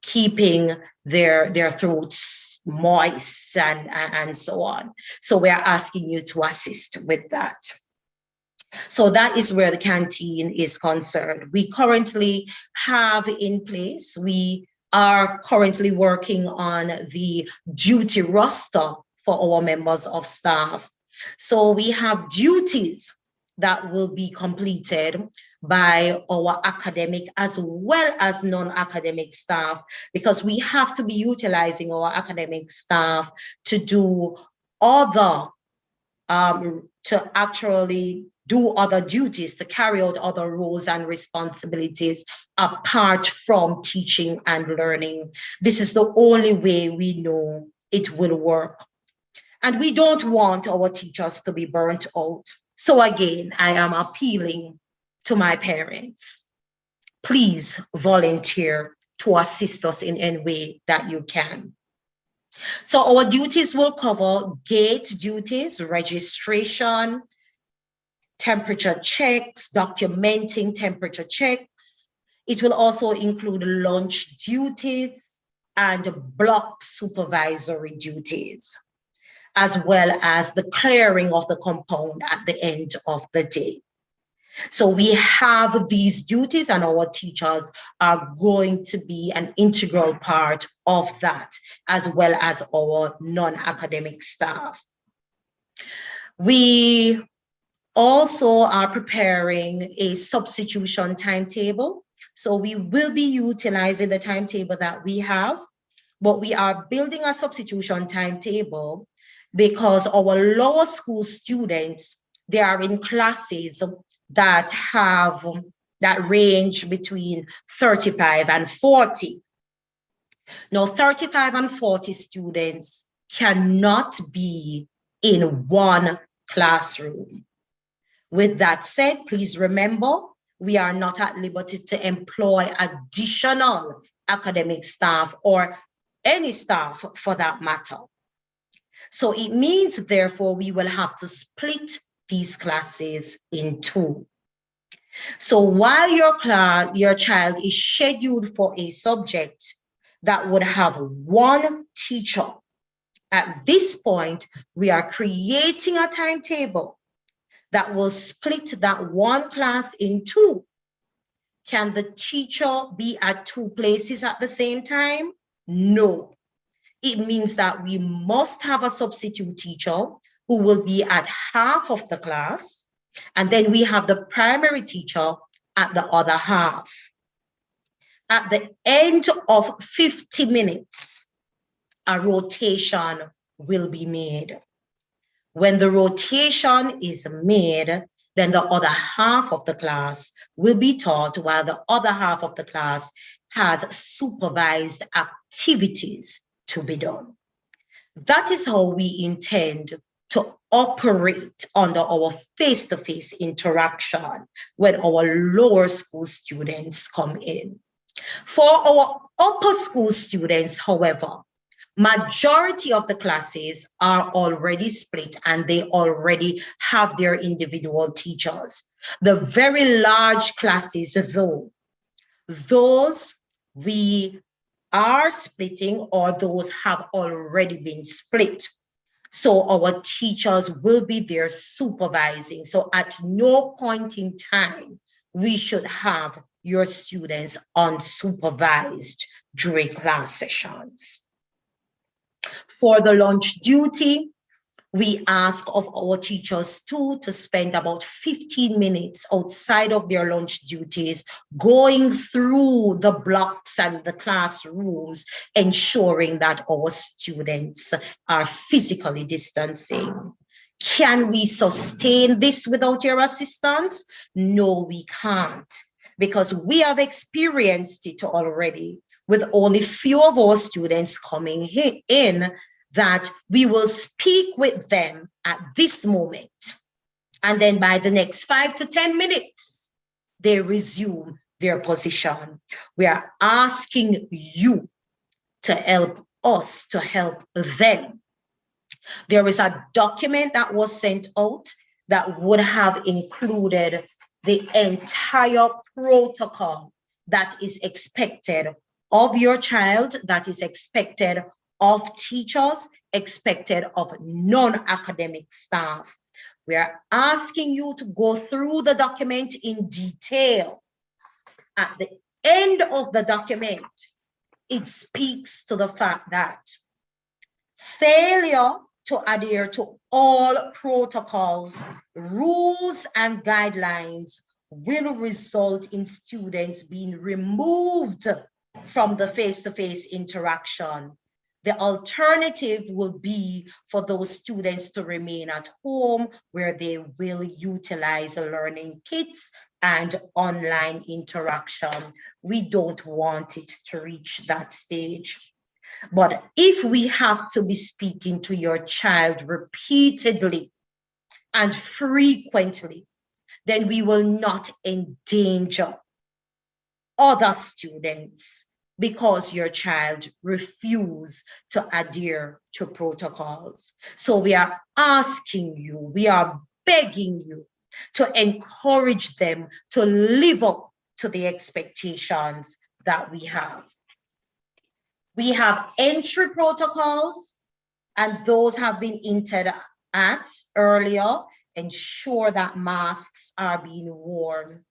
keeping their throats moist and so on. So we are asking you to assist with that. So that is where the canteen is concerned. We currently have in place, we are currently working on the duty roster for our members of staff. So we have duties that will be completed by our academic as well as non-academic staff, because we have to be utilizing our academic staff to do other, to actually do other duties, to carry out other roles and responsibilities apart from teaching and learning. This is the only way we know it will work. And we don't want our teachers to be burnt out. So again, I am appealing to my parents. Please volunteer to assist us in any way that you can. So our duties will cover gate duties, registration, temperature checks, documenting temperature checks. It will also include lunch duties and block supervisory duties, as well as the clearing of the compound at the end of the day. So we have these duties, and our teachers are going to be an integral part of that, as well as our non-academic staff. We also are preparing a substitution timetable. So we will be utilizing the timetable that we have. but we are building a substitution timetable because our lower school students, they are in classes that range between 35 and 40. Now, 35 and 40 students cannot be in one classroom. With that said, please remember, we are not at liberty to employ additional academic staff or any staff for that matter. So it means, therefore, we will have to split these classes in two. So while your child is scheduled for a subject that would have one teacher, at this point, we are creating a timetable that will split that one class in two. Can the teacher be at two places at the same time? No. It means that we must have a substitute teacher who will be at half of the class, and then we have the primary teacher at the other half. At the end of 50 minutes, a rotation will be made. When the rotation is made, then the other half of the class will be taught while the other half of the class has supervised activities to be done. That is how we intend to operate under our face-to-face interaction when our lower school students come in. For our upper school students, however, majority of the classes are already split and they already have their individual teachers. The very large classes, though, those we are splitting or those have already been split. So our teachers will be there supervising. So at no point in time, we should have your students unsupervised during class sessions. For the lunch duty, we ask of our teachers too to spend about 15 minutes outside of their lunch duties, going through the blocks and the classrooms, ensuring that our students are physically distancing. Can we sustain this without your assistance? No, we can't, because we have experienced it already with only few of our students coming in, that we will speak with them at this moment. And then by the next 5 to 10 minutes, they resume their position. We are asking you to help us to help them. There is a document that was sent out that would have included the entire protocol that is expected of your child, that is expected of teachers, expected of non-academic staff. We are asking you to go through the document in detail. At the end of the document, it speaks to the fact that failure to adhere to all protocols, rules, and guidelines will result in students being removed from the face-to-face interaction. The alternative will be for those students to remain at home, where they will utilize learning kits and online interaction. We don't want it to reach that stage. But if we have to be speaking to your child repeatedly and frequently, then we will not endanger other students because your child refused to adhere to protocols. So we are asking you, we are begging you to encourage them to live up to the expectations that we have. We have entry protocols, and those have been hinted at earlier. Ensure that masks are being worn.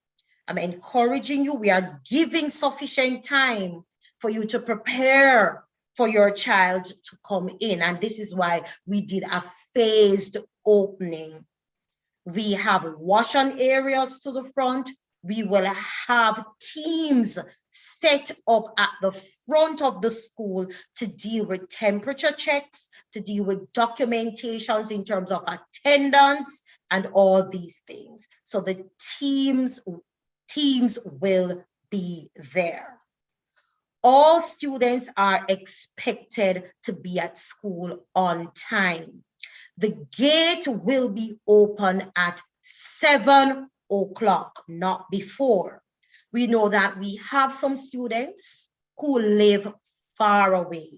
I'm encouraging you, we are giving sufficient time for you to prepare for your child to come in. And this is why we did a phased opening. We have wash-on areas to the front. We will have teams set up at the front of the school to deal with temperature checks, to deal with documentations in terms of attendance and all these things. So the teams will be there. All students are expected to be at school on time. The gate will be open at 7 o'clock, not before. We know that we have some students who live far away.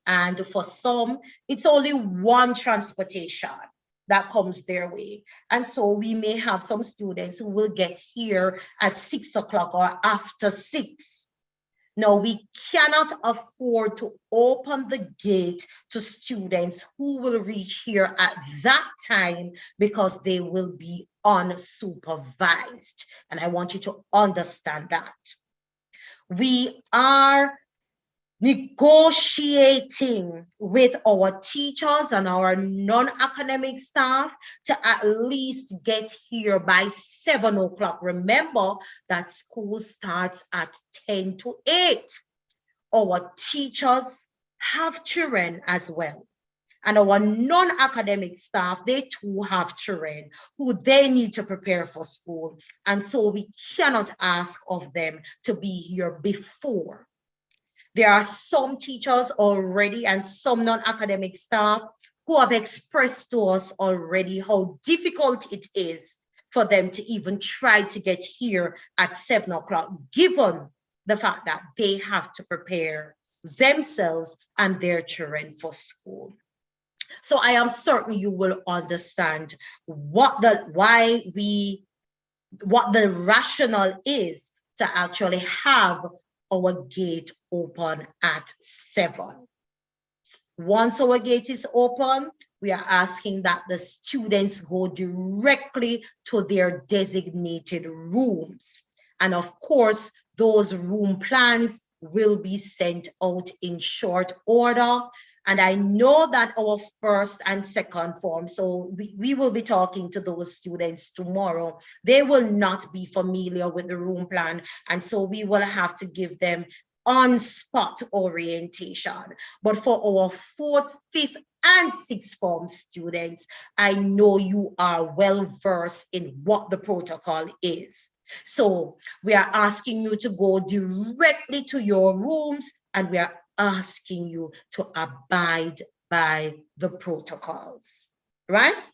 And for some, it's only one transportation that comes their way. And so we may have some students who will get here at 6 o'clock or after 6. Now, we cannot afford to open the gate to students who will reach here at that time because they will be unsupervised. And I want you to understand that. We are negotiating with our teachers and our non-academic staff to at least get here by 7 o'clock. Remember that school starts at 10 to 8. Our teachers have children as well. And our non-academic staff, they too have children who they need to prepare for school. And so we cannot ask of them to be here before. There are some teachers already and some non-academic staff who have expressed to us already how difficult it is for them to even try to get here at 7 o'clock, given the fact that they have to prepare themselves and their children for school. So I am certain you will understand what the rationale is to actually have our gate open at 7. Once our gate is open, we are asking that the students go directly to their designated rooms. And of course, those room plans will be sent out in short order. And I know that our first and second form, so we will be talking to those students tomorrow. They will not be familiar with the room plan. And so we will have to give them on-spot orientation. But for our 4th, 5th, and 6th form students, I know you are well versed in what the protocol is. So we are asking you to go directly to your rooms, and we are asking you to abide by the protocols, right?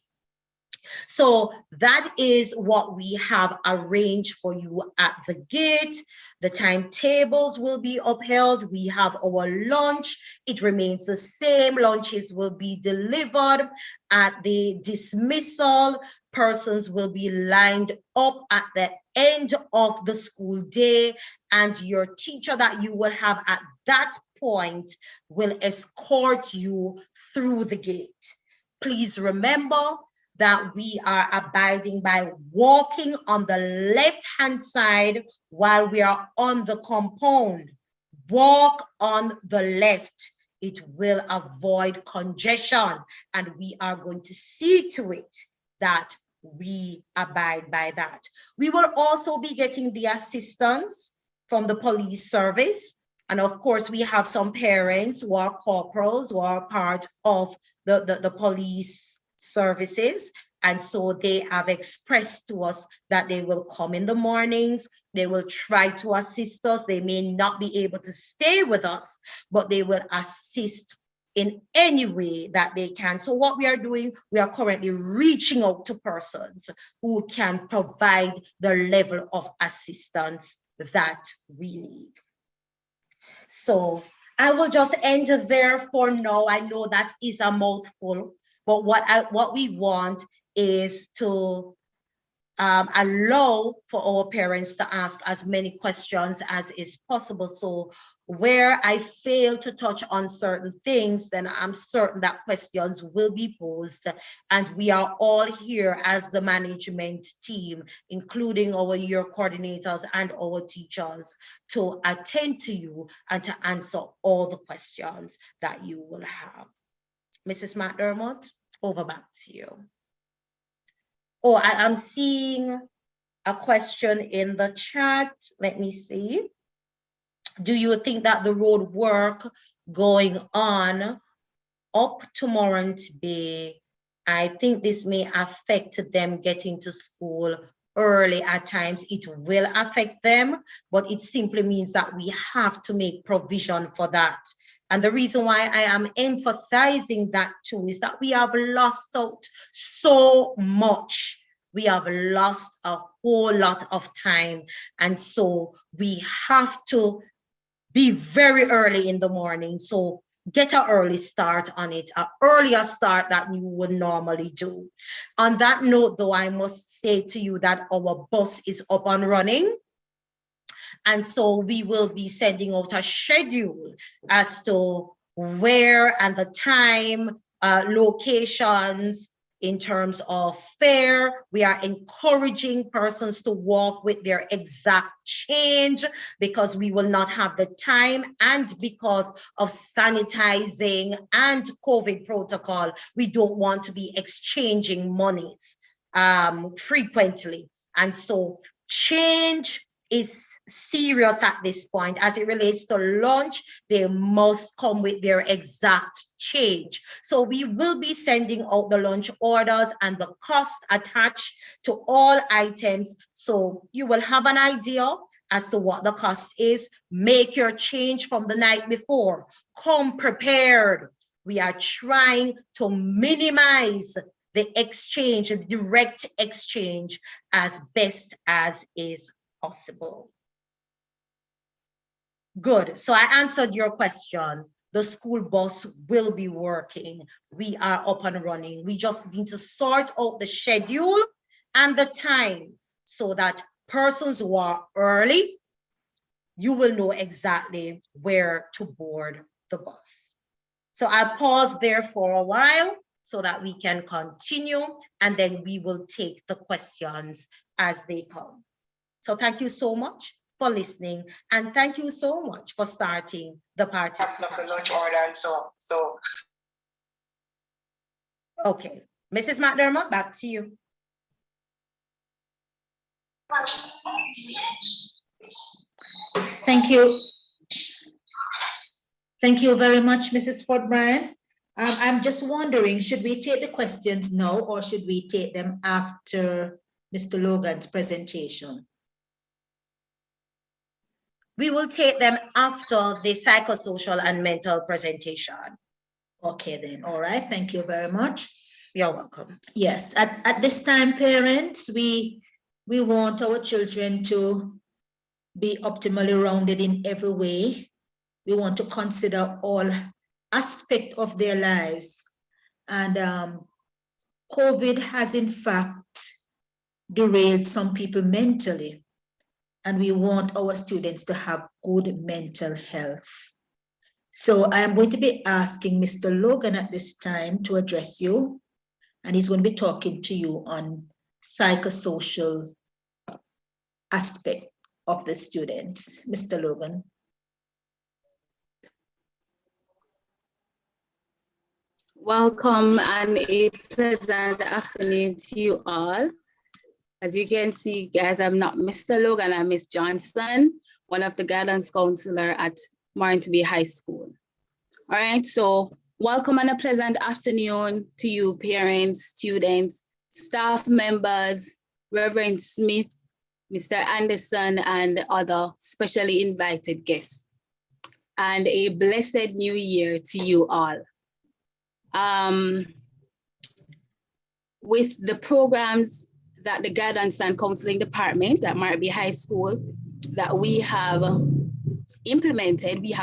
So that is what we have arranged for you at the gate. The timetables will be upheld. We have our lunch. It remains the same. Lunches will be delivered at the dismissal. Persons will be lined up at the end of the school day, and your teacher that you will have at that point will escort you through the gate. Please remember that we are abiding by walking on the left-hand side while we are on the compound. Walk on the left. It will avoid congestion, and we are going to see to it that we abide by that. We will also be getting the assistance from the police service. And of course, we have some parents who are corporals who are part of the police services. And so they have expressed to us that they will come in the mornings. They will try to assist us. They may not be able to stay with us, but they will assist in any way that they can. So what we are doing, we are currently reaching out to persons who can provide the level of assistance that we need. So I will just end there for now. I know that is a mouthful, but what we want is to allow for our parents to ask as many questions as is possible. So where I fail to touch on certain things, then I'm certain that questions will be posed. And we are all here as the management team, including our year coordinators and our teachers, to attend to you and to answer all the questions that you will have. Mrs. McDermott, over back to you. Oh, I'm seeing a question in the chat. Let me see. Do you think that the road work going on up to Morant Bay, I think this may affect them getting to school early at times? It will affect them, but it simply means that we have to make provision for that. And the reason why I am emphasizing that too is that we have lost out so much. We have lost a whole lot of time. And so we have to be very early in the morning. So get an early start on it, an earlier start that you would normally do. On that note, though, I must say to you that our bus is up and running. And so we will be sending out a schedule as to where and the time, locations, in terms of fare. We are encouraging persons to walk with their exact change because we will not have the time, and because of sanitizing and COVID protocol, we don't want to be exchanging monies frequently. And so change is serious at this point. As it relates to lunch, they must come with their exact change. So we will be sending out the lunch orders and the cost attached to all items. So you will have an idea as to what the cost is. Make your change from the night before. Come prepared. We are trying to minimize the exchange, the direct exchange, as best as is possible. Good. So I answered your question. The school bus will be working. We are up and running. We just need to sort out the schedule and the time so that persons who are early, you will know exactly where to board the bus. So I'll pause there for a while so that we can continue, and then we will take the questions as they come. So thank you so much for listening, and thank you so much for starting the participation. Okay, Mrs. McDermott, back to you. Thank you. Thank you very much, Mrs. Ford Bryan. I'm just wondering, should we take the questions now or should we take them after Mr. Logan's presentation? We will take them after the psychosocial and mental presentation. Okay then, all right, thank you very much. You're welcome. Yes, at this time, parents, we want our children to be optimally rounded in every way. We want to consider all aspects of their lives. And COVID has in fact derailed some people mentally. And we want our students to have good mental health. So I am going to be asking Mr. Logan at this time to address you. And he's going to be talking to you on psychosocial aspect of the students. Mr. Logan. Welcome and a pleasant afternoon to you all. As you can see, guys, I'm not Mr. Logan, I'm Miss Johnson, one of the guidance counselor at Morant Bay High School. All right, so welcome and a pleasant afternoon to you parents, students, staff members, Reverend Smith, Mr. Anderson, and other specially invited guests. And a blessed new year to you all. With the programs that the Guidance and Counseling Department at Morant Bay High School that we have implemented, we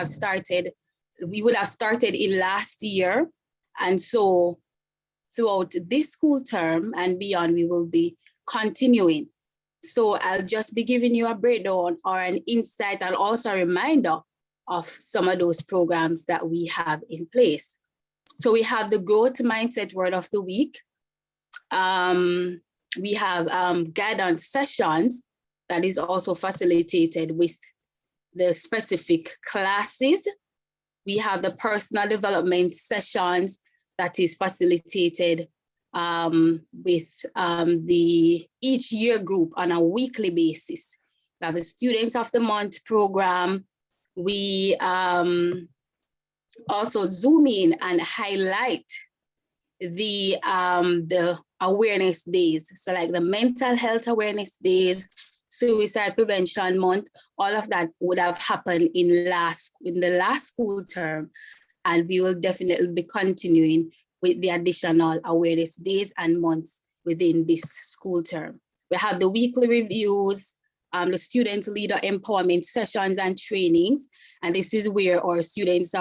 would have started in last year. And so throughout this school term and beyond, we will be continuing. So I'll just be giving you a breakdown or an insight and also a reminder of some of those programs that we have in place. So we have the Growth Mindset Word of the Week. We have guidance sessions that is also facilitated with the specific classes. We have the personal development sessions that is facilitated with each year group on a weekly basis. We have a Students of the Month program. We also zoom in and highlight the awareness days. So like the mental health awareness days, suicide prevention month, all of that would have happened in the last school term. And we will definitely be continuing with the additional awareness days and months within this school term. We have the weekly reviews, the student leader empowerment sessions and trainings. And this is where our students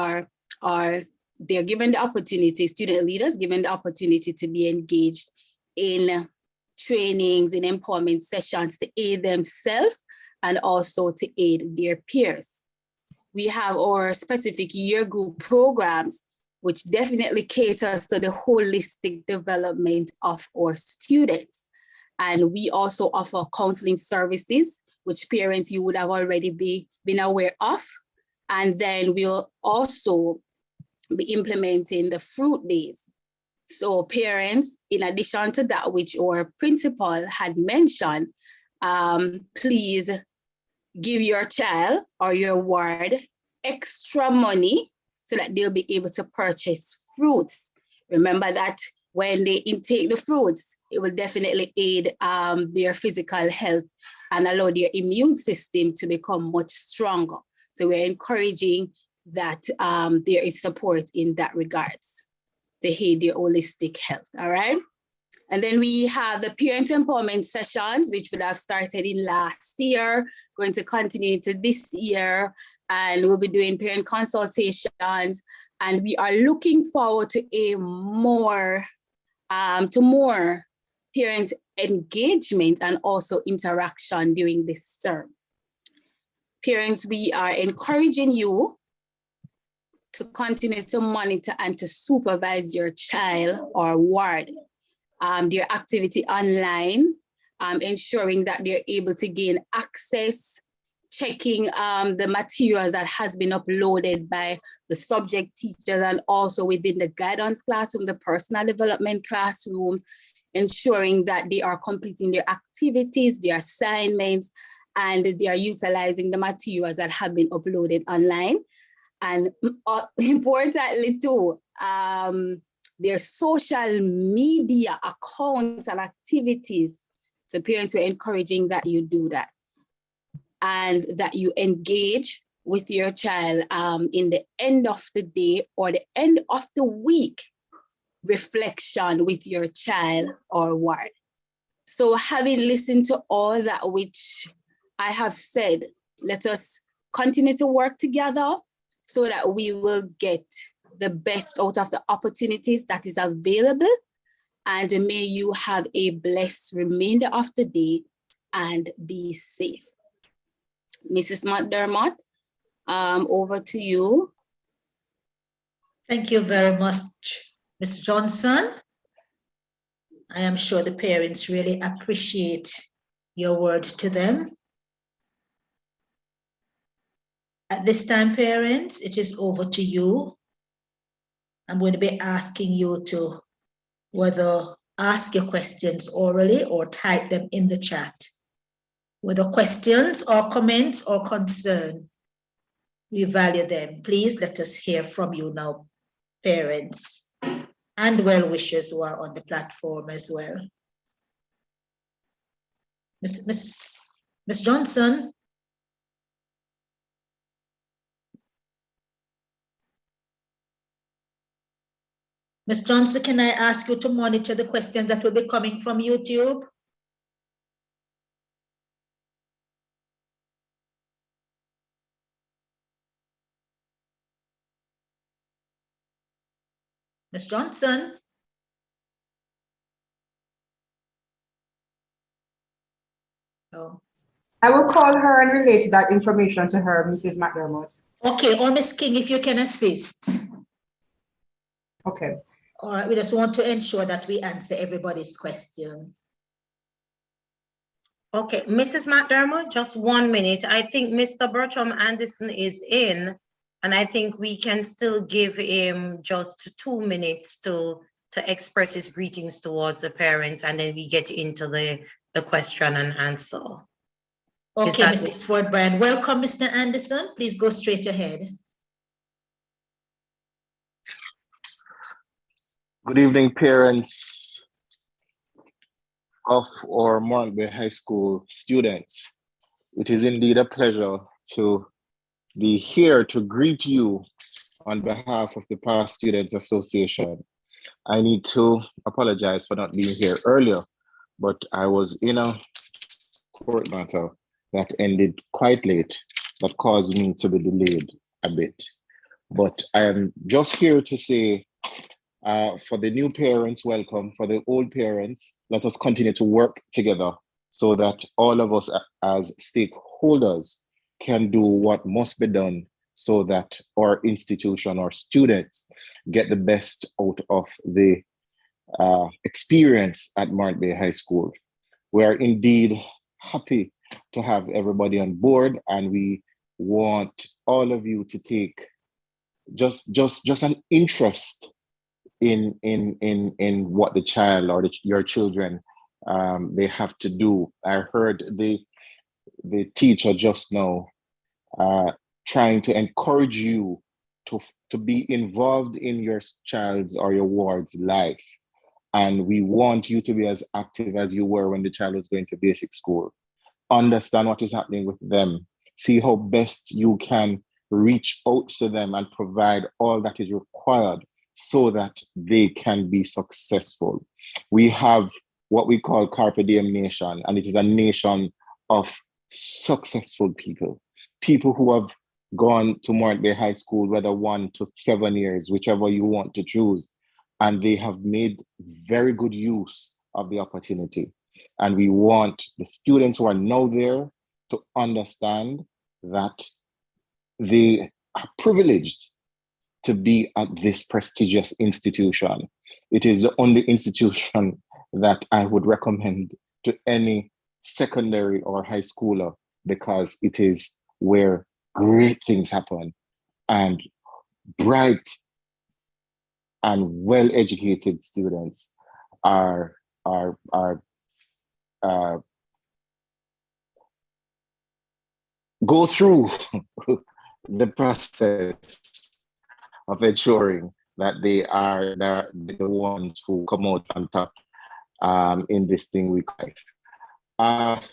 they're given the opportunity, student leaders given the opportunity to be engaged in trainings, in empowerment sessions to aid themselves and also to aid their peers. We have our specific year group programs, which definitely caters to the holistic development of our students. And we also offer counseling services, which parents you would have already been aware of. And then we'll also be implementing the fruit days. So parents, in addition to that which our principal had mentioned, please give your child or your ward extra money so that they'll be able to purchase fruits. Remember that when they intake the fruits, it will definitely aid their physical health and allow their immune system to become much stronger. So we're encouraging that there is support in that regards to aid their holistic health, all right? And then we have the parent empowerment sessions, which would have started in last year, going to continue into this year, and we'll be doing parent consultations. And we are looking forward to more parent engagement and also interaction during this term. Parents, we are encouraging you to continue to monitor and to supervise your child or ward, their activity online, ensuring that they're able to gain access, checking the materials that has been uploaded by the subject teachers and also within the guidance classroom, the personal development classrooms, ensuring that they are completing their activities, their assignments, and they are utilizing the materials that have been uploaded online. And importantly too, their social media accounts and activities. So parents, we're encouraging that you do that and that you engage with your child in the end of the day or the end of the week reflection with your child or ward. So having listened to all that which I have said, let us continue to work together so that we will get the best out of the opportunities that is available. And may you have a blessed remainder of the day and be safe. Mrs. McDermott, over to you. Thank you very much, Ms. Johnson. I am sure the parents really appreciate your word to them. At this time, parents, it is over to you. I'm going to be asking you to whether ask your questions orally or type them in the chat. Whether questions or comments or concern, we value them. Please let us hear from you now, parents and well-wishers who are on the platform as well. Ms. Johnson. Ms. Johnson, can I ask you to monitor the questions that will be coming from YouTube? Ms. Johnson? No. I will call her and relate that information to her, Mrs. McDermott. Okay, or Ms. King, if you can assist. Okay. All right, we just want to ensure that we answer everybody's question. Okay, Mrs. McDermott, just 1 minute. I think Mr. Bertram Anderson is in, and I think we can still give him just 2 minutes to to express his greetings towards the parents, and then we get into the question and answer. Okay, Mrs. Ford Bryan. Welcome, Mr. Anderson. Please go straight ahead. Good evening, parents of our Morant Bay High School students. It is indeed a pleasure to be here to greet you on behalf of the Past Students Association. I need to apologize for not being here earlier, but I was in a court matter that ended quite late that caused me to be delayed a bit. But I am just here to say, for the new parents, welcome. For the old parents, let us continue to work together so that all of us as stakeholders can do what must be done so that our institution, our students, get the best out of the experience at Morant Bay High School. We are indeed happy to have everybody on board, and we want all of you to take just an interest in what the child or your children they have to do. I heard the teacher just now trying to encourage you to be involved in your child's or your ward's life. And we want you to be as active as you were when the child was going to basic school. Understand what is happening with them. See how best you can reach out to them and provide all that is required so that they can be successful. We have what we call Carpe Diem Nation, and it is a nation of successful people, people who have gone to Morant Bay High School, whether 1 to 7 years, whichever you want to choose, and they have made very good use of the opportunity. And we want the students who are now there to understand that they are privileged to be at this prestigious institution. It is the only institution that I would recommend to any secondary or high schooler, because it is where great things happen and bright and well-educated students are go through the process of ensuring that they are the ones who come out on top in this thing we call life.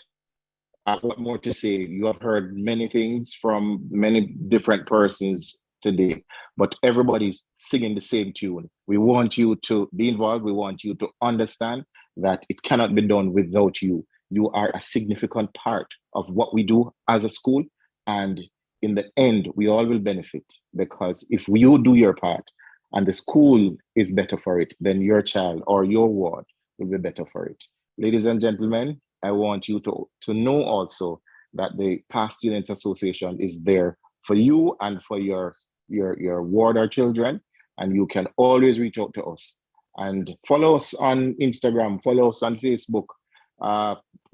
I have a lot more to say. You have heard many things from many different persons today, but everybody's singing the same tune. We want you to be involved. We want you to understand that it cannot be done without you. You are a significant part of what we do as a school. And in the end, we all will benefit, because if you do your part and the school is better for it, then your child or your ward will be better for it. Ladies and gentlemen, I want you to know also that the Past Students Association is there for you and for your ward or children, and you can always reach out to us. And follow us on Instagram, follow us on Facebook,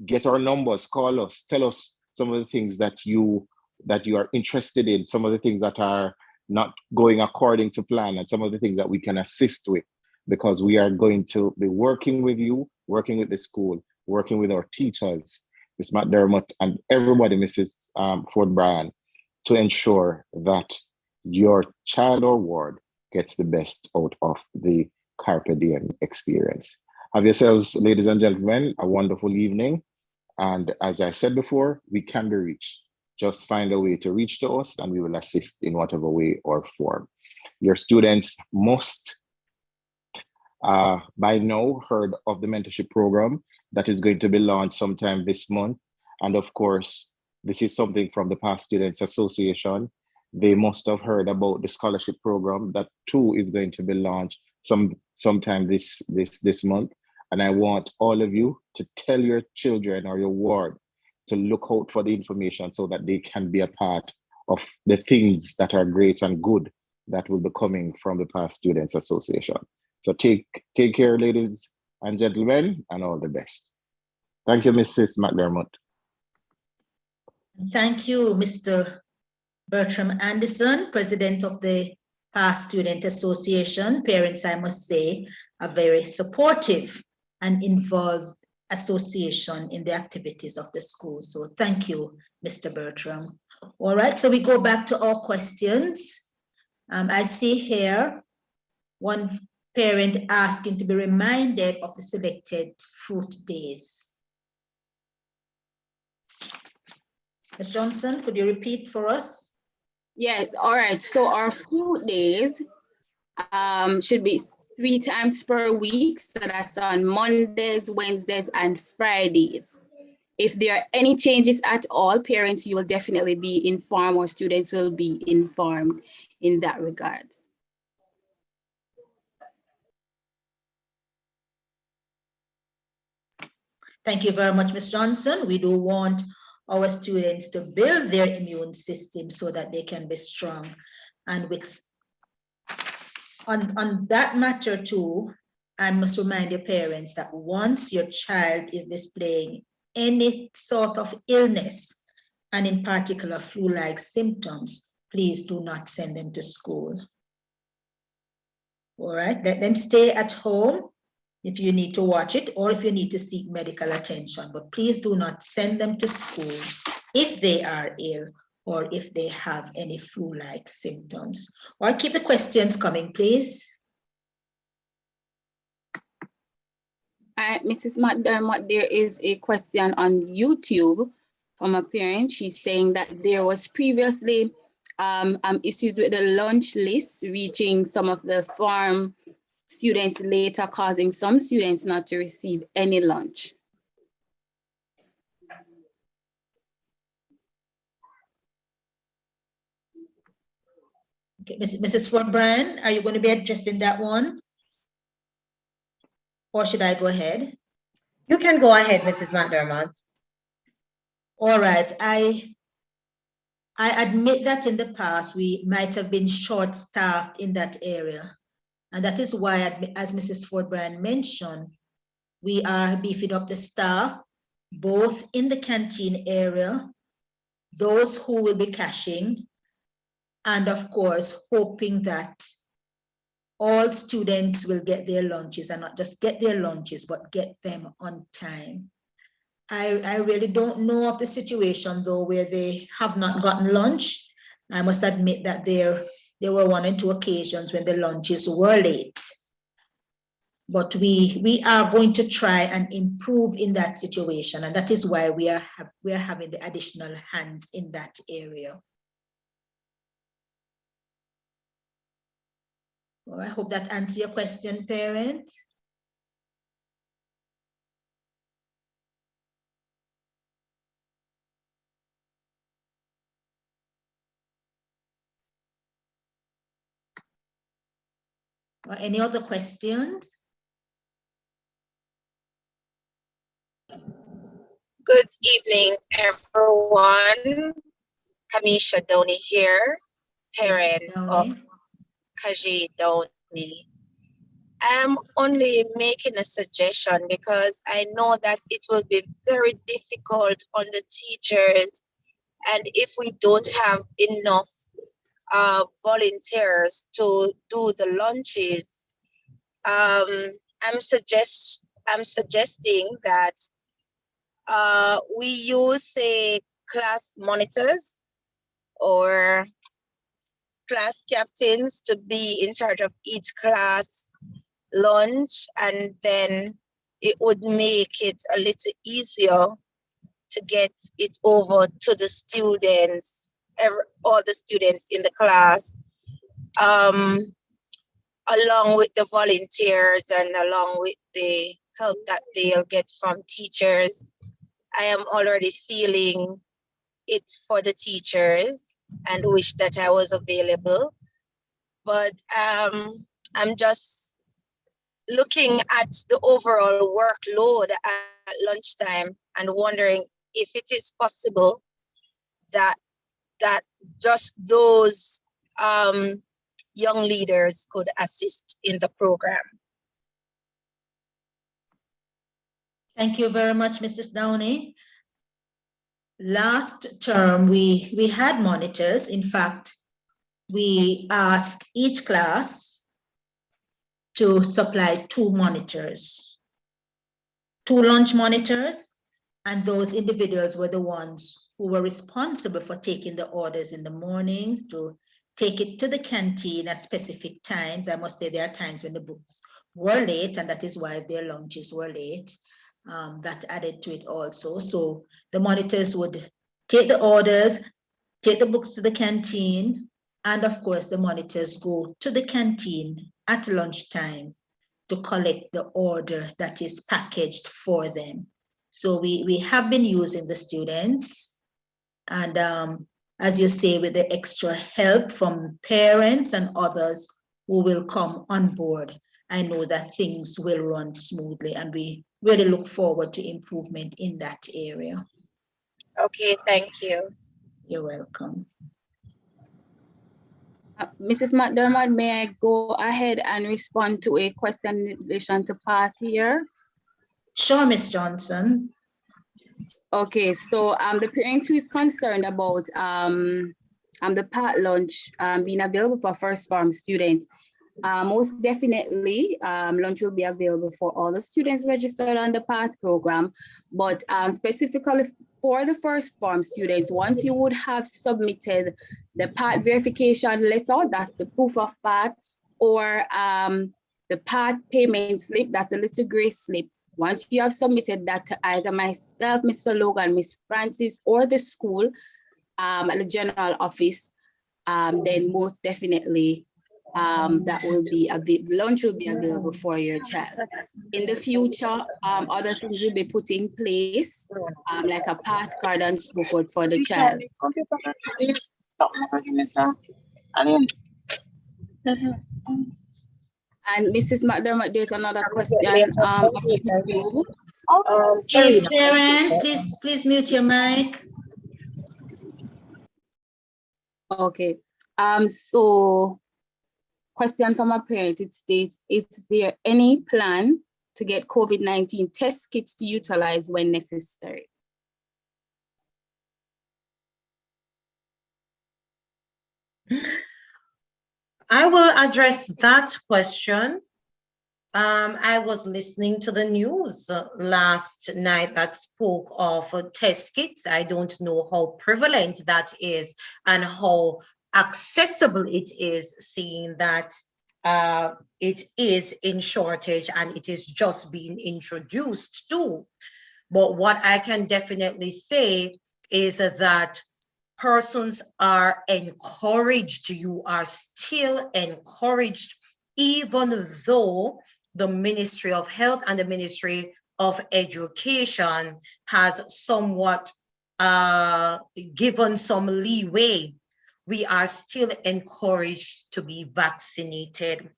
get our numbers, call us, tell us some of the things that you are interested in, some of the things that are not going according to plan, and some of the things that we can assist with, because we are going to be working with you, working with the school, working with our teachers, Ms. McDermott, and everybody, Mrs. Ford Bryan, to ensure that your child or ward gets the best out of the Carpe Diem experience. Have yourselves, ladies and gentlemen, a wonderful evening. And as I said before, we can be reached. Just find a way to reach to us, and we will assist in whatever way or form. Your students must, by now, heard of the mentorship program that is going to be launched sometime this month. And of course, this is something from the Past Students Association. They must have heard about the scholarship program that too is going to be launched sometime this month. And I want all of you to tell your children or your ward to look out for the information so that they can be a part of the things that are great and good that will be coming from the Past Students Association. So take care, ladies and gentlemen, and all the best. Thank you, Mrs. McDermott. Thank you, Mr. Bertram Anderson, President of the past student association. Parents, I must say, are very supportive and involved association in the activities of the school. So thank you, Mr. Bertram. All right, so we go back to our questions. I see here one parent asking to be reminded of the selected fruit days. Ms. Johnson, could you repeat for us? Yes, all right. So our fruit days should be 3 times per week. So that's on Mondays, Wednesdays, and Fridays. If there are any changes at all, parents, you will definitely be informed, or students will be informed in that regard. Thank you very much, Ms. Johnson. We do want our students to build their immune system so that they can be strong. And with on that matter too, I must remind your parents that once your child is displaying any sort of illness, and in particular flu-like symptoms, please do not send them to school. All right, let them stay at home if you need to watch it or if you need to seek medical attention, but please do not send them to school if they are ill or if they have any flu-like symptoms. Or keep the questions coming, please. Mrs. McDermott, there is a question on YouTube from a parent. She's saying that there was previously issues with the lunch list reaching some of the farm students later, causing some students not to receive any lunch. Okay, Mrs. Fort Bryan, are you going to be addressing that one? Or should I go ahead? You can go ahead, Mrs. McDermott. All right, I admit that in the past we might have been short-staffed in that area. And that is why, as Mrs. Fort Bryan mentioned, we are beefing up the staff, both in the canteen area, those who will be cashing, and of course, hoping that all students will get their lunches, and not just get their lunches, but get them on time. I really don't know of the situation though where they have not gotten lunch. I must admit that there were 1 and 2 occasions when the lunches were late. But we are going to try and improve in that situation, and that is why we are having the additional hands in that area. Well, I hope that answers your question, parent. Or any other questions? Good evening, everyone. Kamisha Doni here, parent of Kaji Doni. I'm only making a suggestion because I know that it will be very difficult on the teachers, and if we don't have enough volunteers to do the lunches, I'm suggesting that we use, say, class monitors or class captains to be in charge of each class lunch, and then it would make it a little easier to get it over to the students, all the students in the class, along with the volunteers and along with the help that they'll get from teachers. I am already feeling it for the teachers and wish that I was available. But I'm just looking at the overall workload at lunchtime and wondering if it is possible that just those young leaders could assist in the program. Thank you very much, Mrs. Downey. Last term, we had monitors. In fact, we ask each class to supply 2 monitors, 2 lunch monitors, and those individuals were the ones who were responsible for taking the orders in the mornings to take it to the canteen at specific times. I must say there are times when the books were late, and that is why their lunches were late. That added to it also. So the monitors would take the orders, take the books to the canteen, and of course the monitors go to the canteen at lunchtime to collect the order that is packaged for them. So we have been using the students, and as you say, with the extra help from parents and others who will come on board, I know that things will run smoothly, and we really look forward to improvement in that area. Okay, thank you. You're welcome. Mrs. McDermott, may I go ahead and respond to a question in relation to part here? Sure, Ms. Johnson. Okay, so the parent who is concerned about the part lunch being available for first form students, most definitely lunch will be available for all the students registered on the PATH program, but specifically for the first form students, once you would have submitted the PATH verification letter, that's the proof of PATH, or the PATH payment slip, that's the little gray slip. Once you have submitted that to either myself, Mr. Logan, Miss Francis, or the school at the general office, then most definitely that will be lunch will be available for your child. In the future, other things will be put in place, like a path card and so forth for the child. And Mrs. McDermott, there's another question. Please, parent, please mute your mic. Okay. So question from a parent, it states, is there any plan to get COVID-19 test kits to utilize when necessary? I will address that question. I was listening to the news last night that spoke of test kits. I don't know how prevalent that is and how accessible it is, seeing that it is in shortage and it is just being introduced too. But what I can definitely say is that persons are encouraged. You are still encouraged, even though the Ministry of Health and the Ministry of Education has somewhat given some leeway. We are still encouraged to be vaccinated.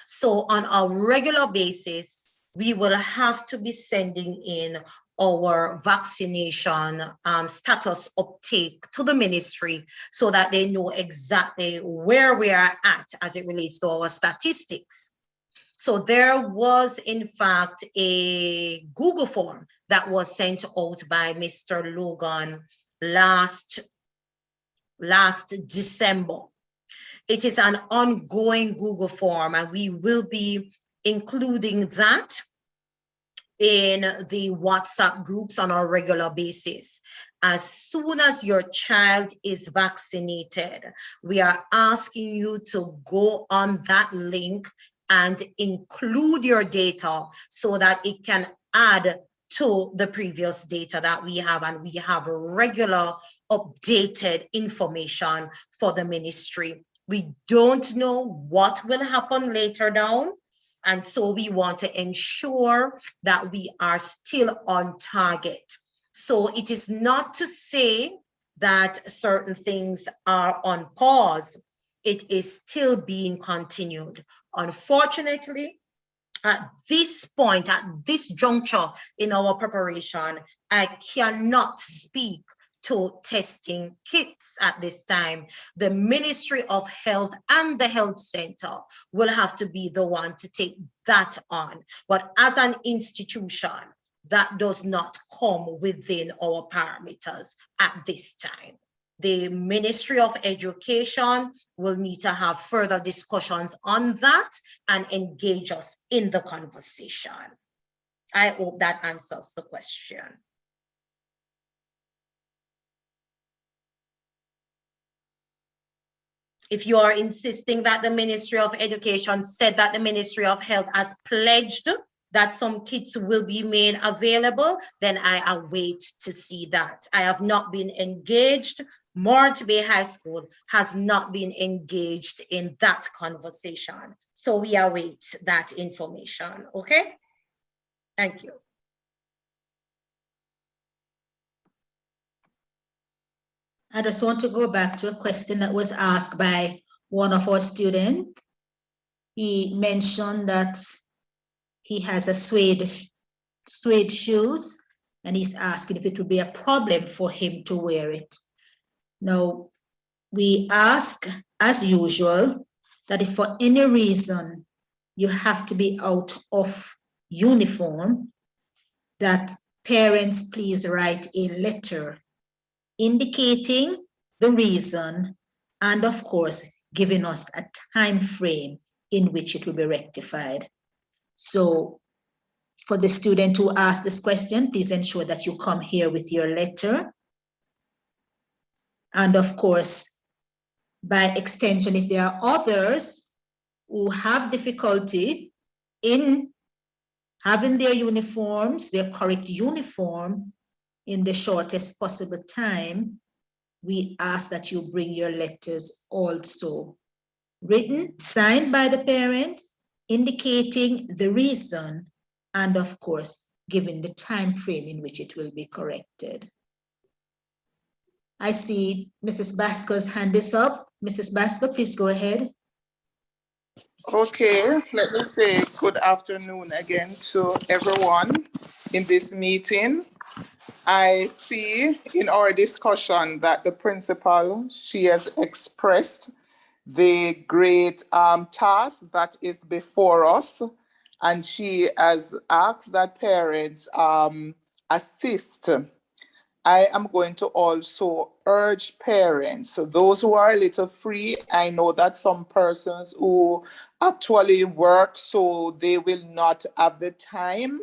So on a regular basis, we will have to be sending in our vaccination status uptake to the ministry so that they know exactly where we are at as it relates to our statistics. So there was, in fact, a Google form that was sent out by Mr. Logan last December. It is an ongoing Google form, and we will be including that in the WhatsApp groups on a regular basis. As soon as your child is vaccinated, we are asking you to go on that link and include your data so that it can add to the previous data that we have, and we have regular updated information for the ministry. We don't know what will happen later down, and so we want to ensure that we are still on target. So it is not to say that certain things are on pause. It is still being continued. Unfortunately, at this point, at this juncture in our preparation, I cannot speak to testing kits at this time. The Ministry of Health and the Health Center will have to be the one to take that on. But as an institution, that does not come within our parameters at this time. the Ministry of Education will need to have further discussions on that and engage us in the conversation. I hope that answers the question. If you are insisting that the Ministry of Education said that the Ministry of Health has pledged that some kits will be made available, then I await to see that. I have not been engaged. Morant Bay High School has not been engaged in that conversation. So we await that information, okay? Thank you. I just want to go back to a question that was asked by one of our students. He mentioned that he has a suede shoes, and he's asking if it would be a problem for him to wear it. Now, we ask, as usual, that if for any reason you have to be out of uniform, that parents please write a letter indicating the reason and, of course, giving us a time frame in which it will be rectified. So for the student who asked this question, please ensure that you come here with your letter. And of course, by extension, if there are others who have difficulty in having their uniforms, their correct uniform in the shortest possible time, we ask that you bring your letters also written, signed by the parents, indicating the reason, and of course, given the time frame in which it will be corrected. I see Mrs. Basco's hand is up. Mrs. Basco, please go ahead. Okay, let me say good afternoon again to everyone in this meeting. I see in our discussion that the principal, she has expressed the great task that is before us, and she has asked that parents assist. I am going to also urge parents, those who are a little free. I know that some persons who actually work, so they will not have the time,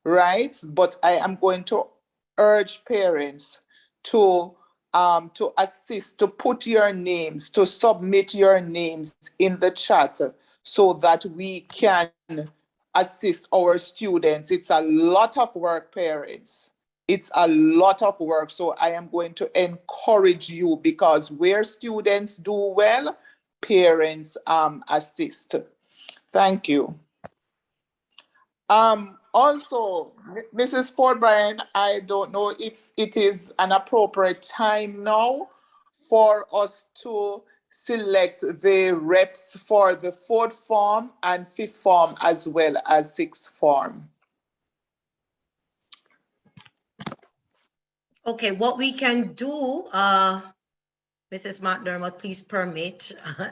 right? But I am going to urge parents to assist, to put your names, to submit your names in the chat so that we can assist our students. It's a lot of work, parents. It's a lot of work. So I am going to encourage you, because where students do well, parents assist. Thank you. Also, Mrs. Ford Bryan, I don't know if it is an appropriate time now for us to select the reps for the 4th form and 5th form, as well as 6th form. Okay, what we can do, Mrs. McDermott, please permit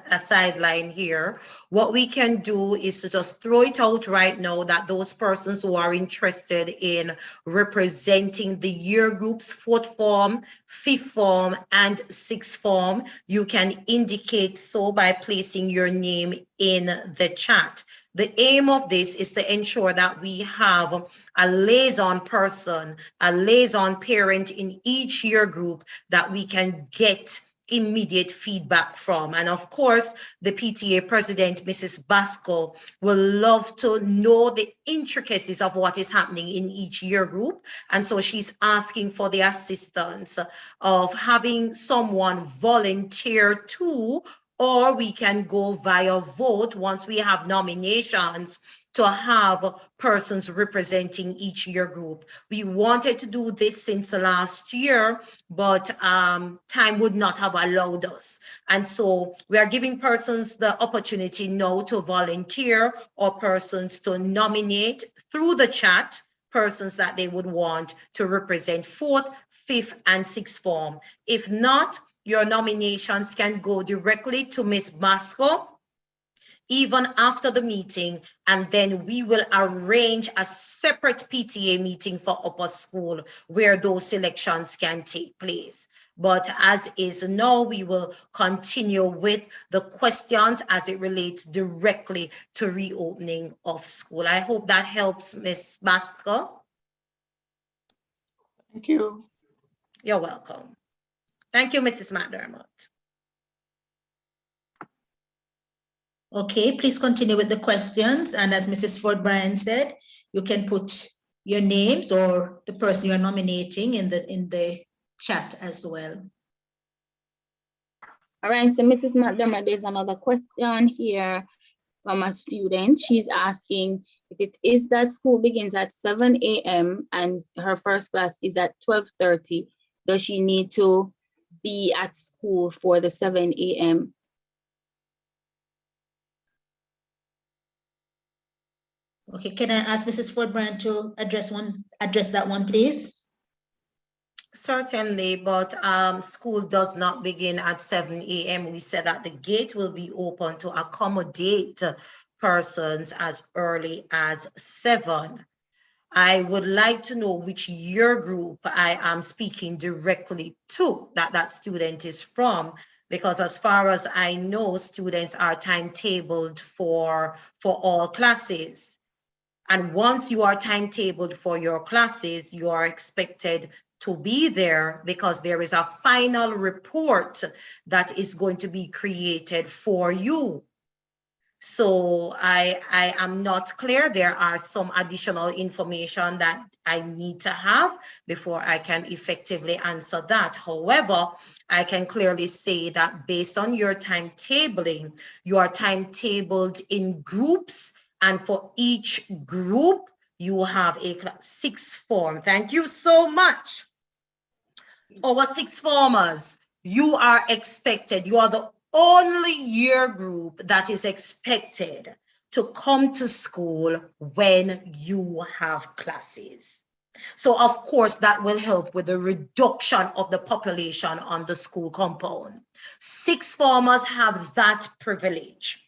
a sideline here. What we can do is to just throw it out right now that those persons who are interested in representing the year groups, 4th form, 5th form, and 6th form, you can indicate so by placing your name in the chat. The aim of this is to ensure that we have a liaison person, a liaison parent in each year group that we can get immediate feedback from. And of course, the PTA president, Mrs. Basco, will love to know the intricacies of what is happening in each year group. And so she's asking for the assistance of having someone volunteer to, or we can go via vote once we have nominations to have persons representing each year group. We wanted to do this since the last year, but time would not have allowed us. And so we are giving persons the opportunity now to volunteer, or persons to nominate through the chat persons that they would want to represent 4th, 5th, and 6th form. If not, your nominations can go directly to Ms. Basco even after the meeting, and then we will arrange a separate PTA meeting for upper school where those selections can take place. But as is now, we will continue with the questions as it relates directly to reopening of school. I hope that helps, Ms. Basco. Thank you. You're welcome. Thank you, Mrs. McDermott. Okay, please continue with the questions. And as Mrs. Ford Bryan said, you can put your names or the person you're nominating in the chat as well. All right, so Mrs. McDermott, there's another question here from a student. She's asking if it is that school begins at 7 a.m. and her first class is at 12:30, does she need to be at school for the 7 a.m.? Okay, can I ask Mrs. Ford Bryan to address that one, please? Certainly, but school does not begin at 7 a.m. We said that the gate will be open to accommodate persons as early as 7. I would like to know which year group I am speaking directly to, that student is from, because as far as I know, students are timetabled for all classes. And once you are timetabled for your classes, you are expected to be there because there is a final report that is going to be created for you. So I am not clear. There are some additional information that I need to have before I can effectively answer that. However, I can clearly say that based on your timetabling, you are timetabled in groups, and for each group, you have a sixth form. Thank you so much. Our sixth formers, you are expected, you are the only year group that is expected to come to school when you have classes. So of course that will help with the reduction of the population on the school compound. Sixth formers have that privilege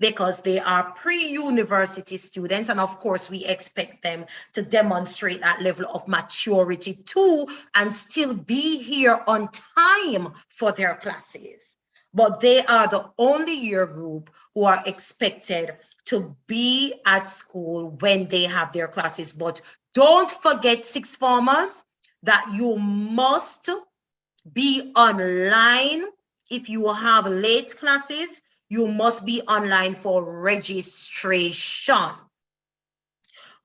because they are pre-university students, and of course we expect them to demonstrate that level of maturity too and still be here on time for their classes. But they are the only year group who are expected to be at school when they have their classes. But don't forget, sixth formers, that you must be online. If you have late classes, you must be online for registration.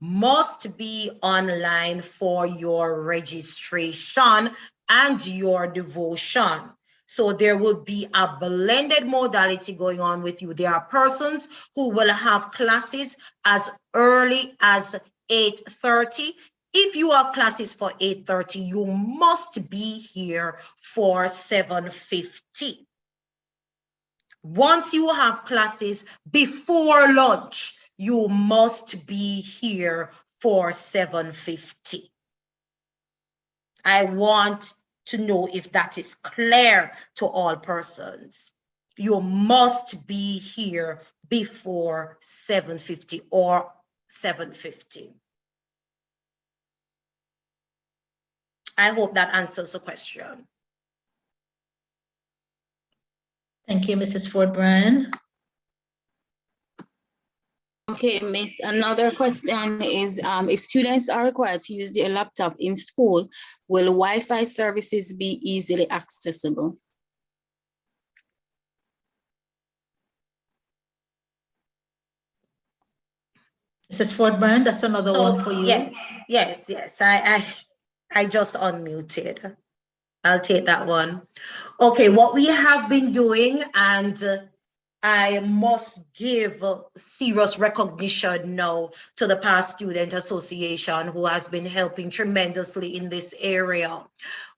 Must be online for your registration and your devotion. So there will be a blended modality going on with you. There are persons who will have classes as early as 8:30. If you have classes for 8:30, you must be here for 7:50. Once you have classes before lunch, you must be here for 7:50. I want to know if that is clear to all persons. You must be here before 7:50 or 7:50. I hope that answers the question. Thank you, Mrs. Ford Bryan. Okay, Miss, another question is, if students are required to use their laptop in school, will Wi-Fi services be easily accessible? Mrs. Ford Bryan, that's another one for you. Yes. I just unmuted. I'll take that one. Okay, what we have been doing, and I must give serious recognition now to the Past Student Association, who has been helping tremendously in this area.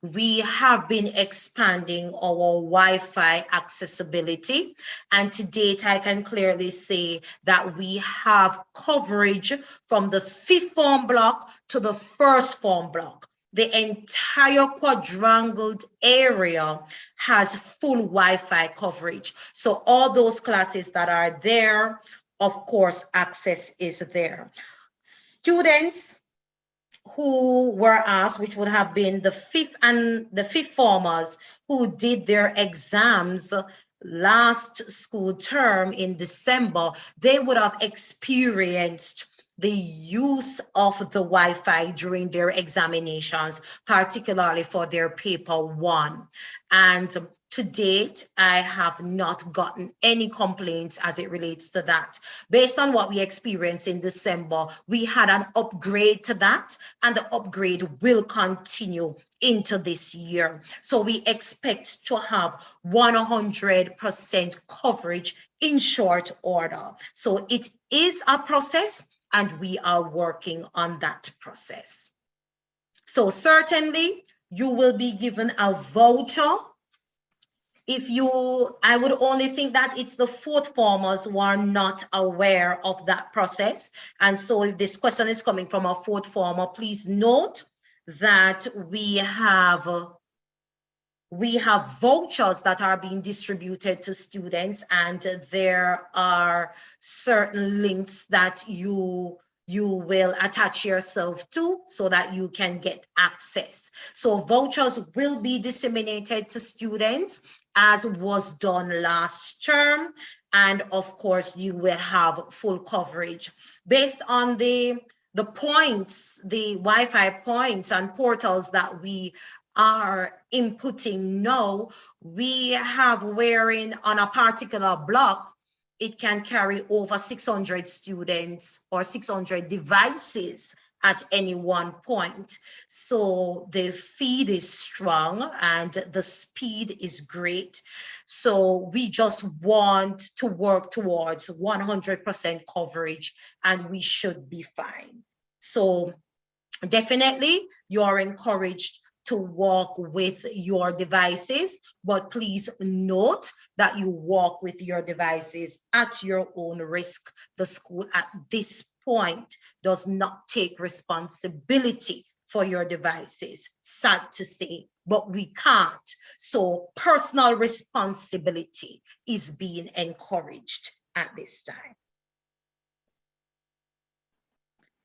We have been expanding our Wi-Fi accessibility, and to date I can clearly say that we have coverage from the 5th form block to the 1st form block. The entire quadrangled area has full Wi-Fi coverage. So all those classes that are there, of course, access is there. Students who were asked, which would have been the fifth formers who did their exams last school term in December, they would have experienced the use of the Wi-Fi during their examinations, particularly for their paper 1. And to date, I have not gotten any complaints as it relates to that. Based on what we experienced in December, we had an upgrade to that, and the upgrade will continue into this year. So we expect to have 100% coverage in short order. So it is a process, and we are working on that process. So certainly you will be given a voucher. I would only think that it's the fourth formers who are not aware of that process. And so if this question is coming from a fourth former, please note that we have vouchers that are being distributed to students, and there are certain links that you will attach yourself to so that you can get access. So vouchers will be disseminated to students as was done last term. And of course, you will have full coverage based on the points, the Wi-Fi points and portals that we are inputting now. We have wherein on a particular block, it can carry over 600 students or 600 devices at any one point. So the feed is strong and the speed is great. So we just want to work towards 100% coverage, and we should be fine. So definitely you are encouraged to walk with your devices, but please note that you walk with your devices at your own risk. The school at this point does not take responsibility for your devices, sad to say, but we can't. So personal responsibility is being encouraged at this time.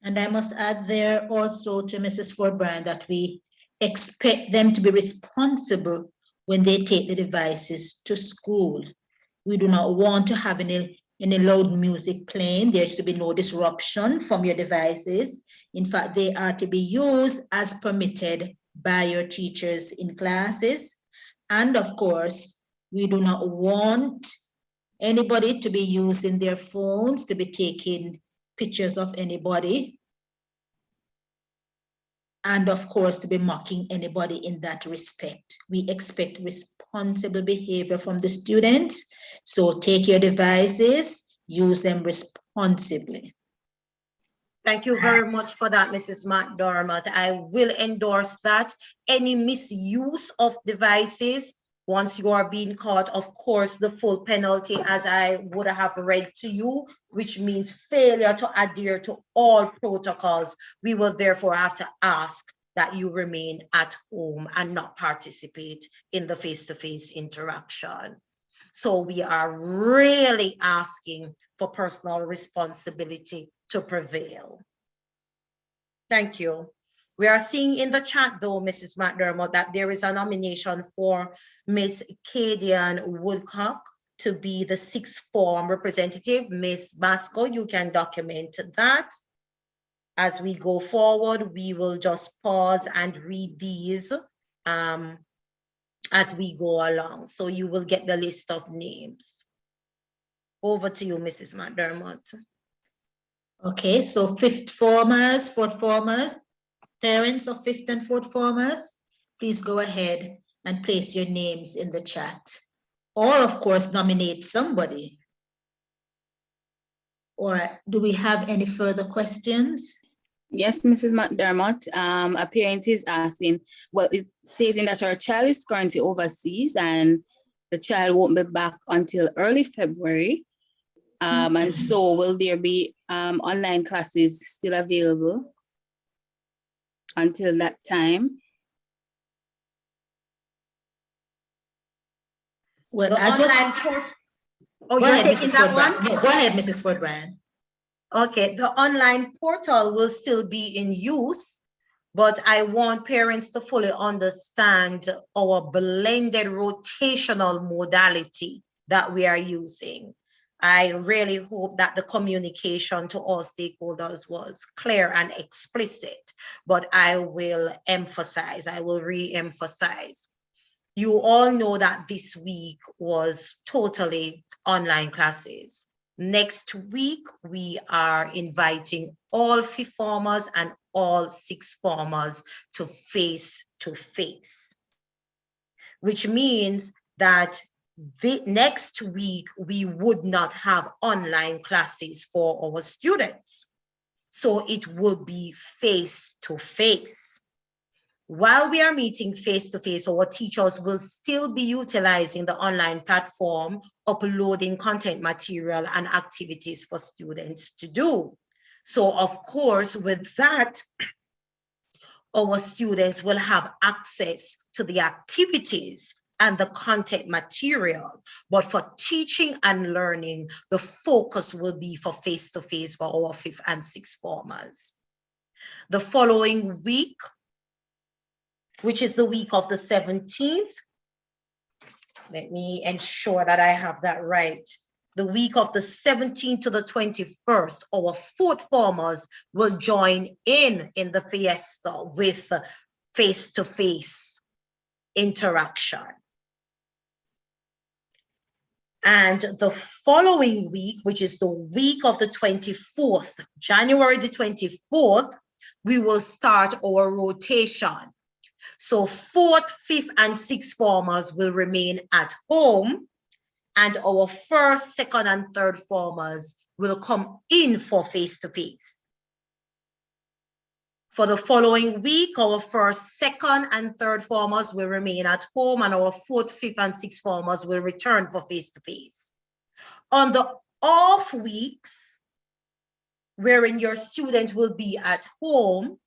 And I must add there also to Mrs. Ford-Bryan that we expect them to be responsible when they take the devices to school. We do not want to have any loud music playing. There should be no disruption from your devices. In fact, they are to be used as permitted by your teachers in classes. And of course, we do not want anybody to be using their phones to be taking pictures of anybody, and of course to be mocking anybody in that respect. We expect responsible behavior from the students. So take your devices, use them responsibly. Thank you very much for that, Mrs. McDermott. I will endorse that. Any misuse of devices, once you are being caught, of course, the full penalty, as I would have read to you, which means failure to adhere to all protocols. We will therefore have to ask that you remain at home and not participate in the face-to-face interaction. So we are really asking for personal responsibility to prevail. Thank you. We are seeing in the chat though, Mrs. McDermott, that there is a nomination for Miss Cadian Woodcock to be the sixth form representative. Miss Basco, you can document that. As we go forward, we will just pause and read these as we go along. So you will get the list of names. Over to you, Mrs. McDermott. Okay, so fifth formers, fourth formers, parents of fifth and fourth formers, please go ahead and place your names in the chat. Or of course, nominate somebody. All right, do we have any further questions? Yes, Mrs. McDermott, a parent is asking, well, it's stating that our child is currently overseas and the child won't be back until early February. And so will there be online classes still available until that time? Well, as online go ahead, Mrs. Ford-Bryan. No, go ahead, Mrs. Ford-Bryan. Okay, the online portal will still be in use. but I want parents to fully understand our blended rotational modality that we are using. I really hope that the communication to all stakeholders was clear and explicit, but I will emphasize, I will re-emphasize. You all know that this week was totally online classes. Next week, we are inviting all fifth formers and all sixth formers to face-to-face, which means that the next week, we would not have online classes for our students. So it will be face-to-face. While we are meeting face-to-face, our teachers will still be utilizing the online platform, uploading content material and activities for students to do. So of course, with that, our students will have access to the activities and the content material. But for teaching and learning, the focus will be for face-to-face for our fifth and sixth formers. The following week, which is the week of the 17th. Let me ensure that I have that right. The week of the 17th to the 21st, our fourth formers will join in the fiesta with face-to-face interaction. And the following week, which is the week of the 24th, January the 24th, we will start our rotation. So fourth, fifth, and sixth formers will remain at home, and our first, second, and third formers will come in for face-to-face. For the following week, our first, second, and third formers will remain at home, and our fourth, fifth, and sixth formers will return for face-to-face. On the off weeks, wherein your student will be at home,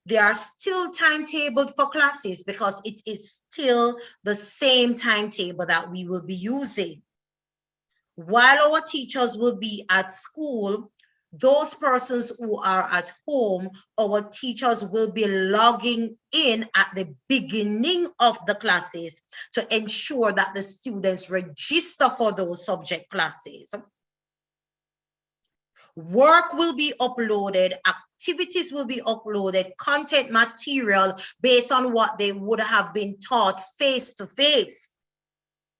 they are still timetabled for classes because it is still the same timetable that we will be using. While our teachers will be at school, those persons who are at home, our teachers will be logging in at the beginning of the classes to ensure that the students register for those subject classes. Work will be uploaded, activities will be uploaded, content material based on what they would have been taught face-to-face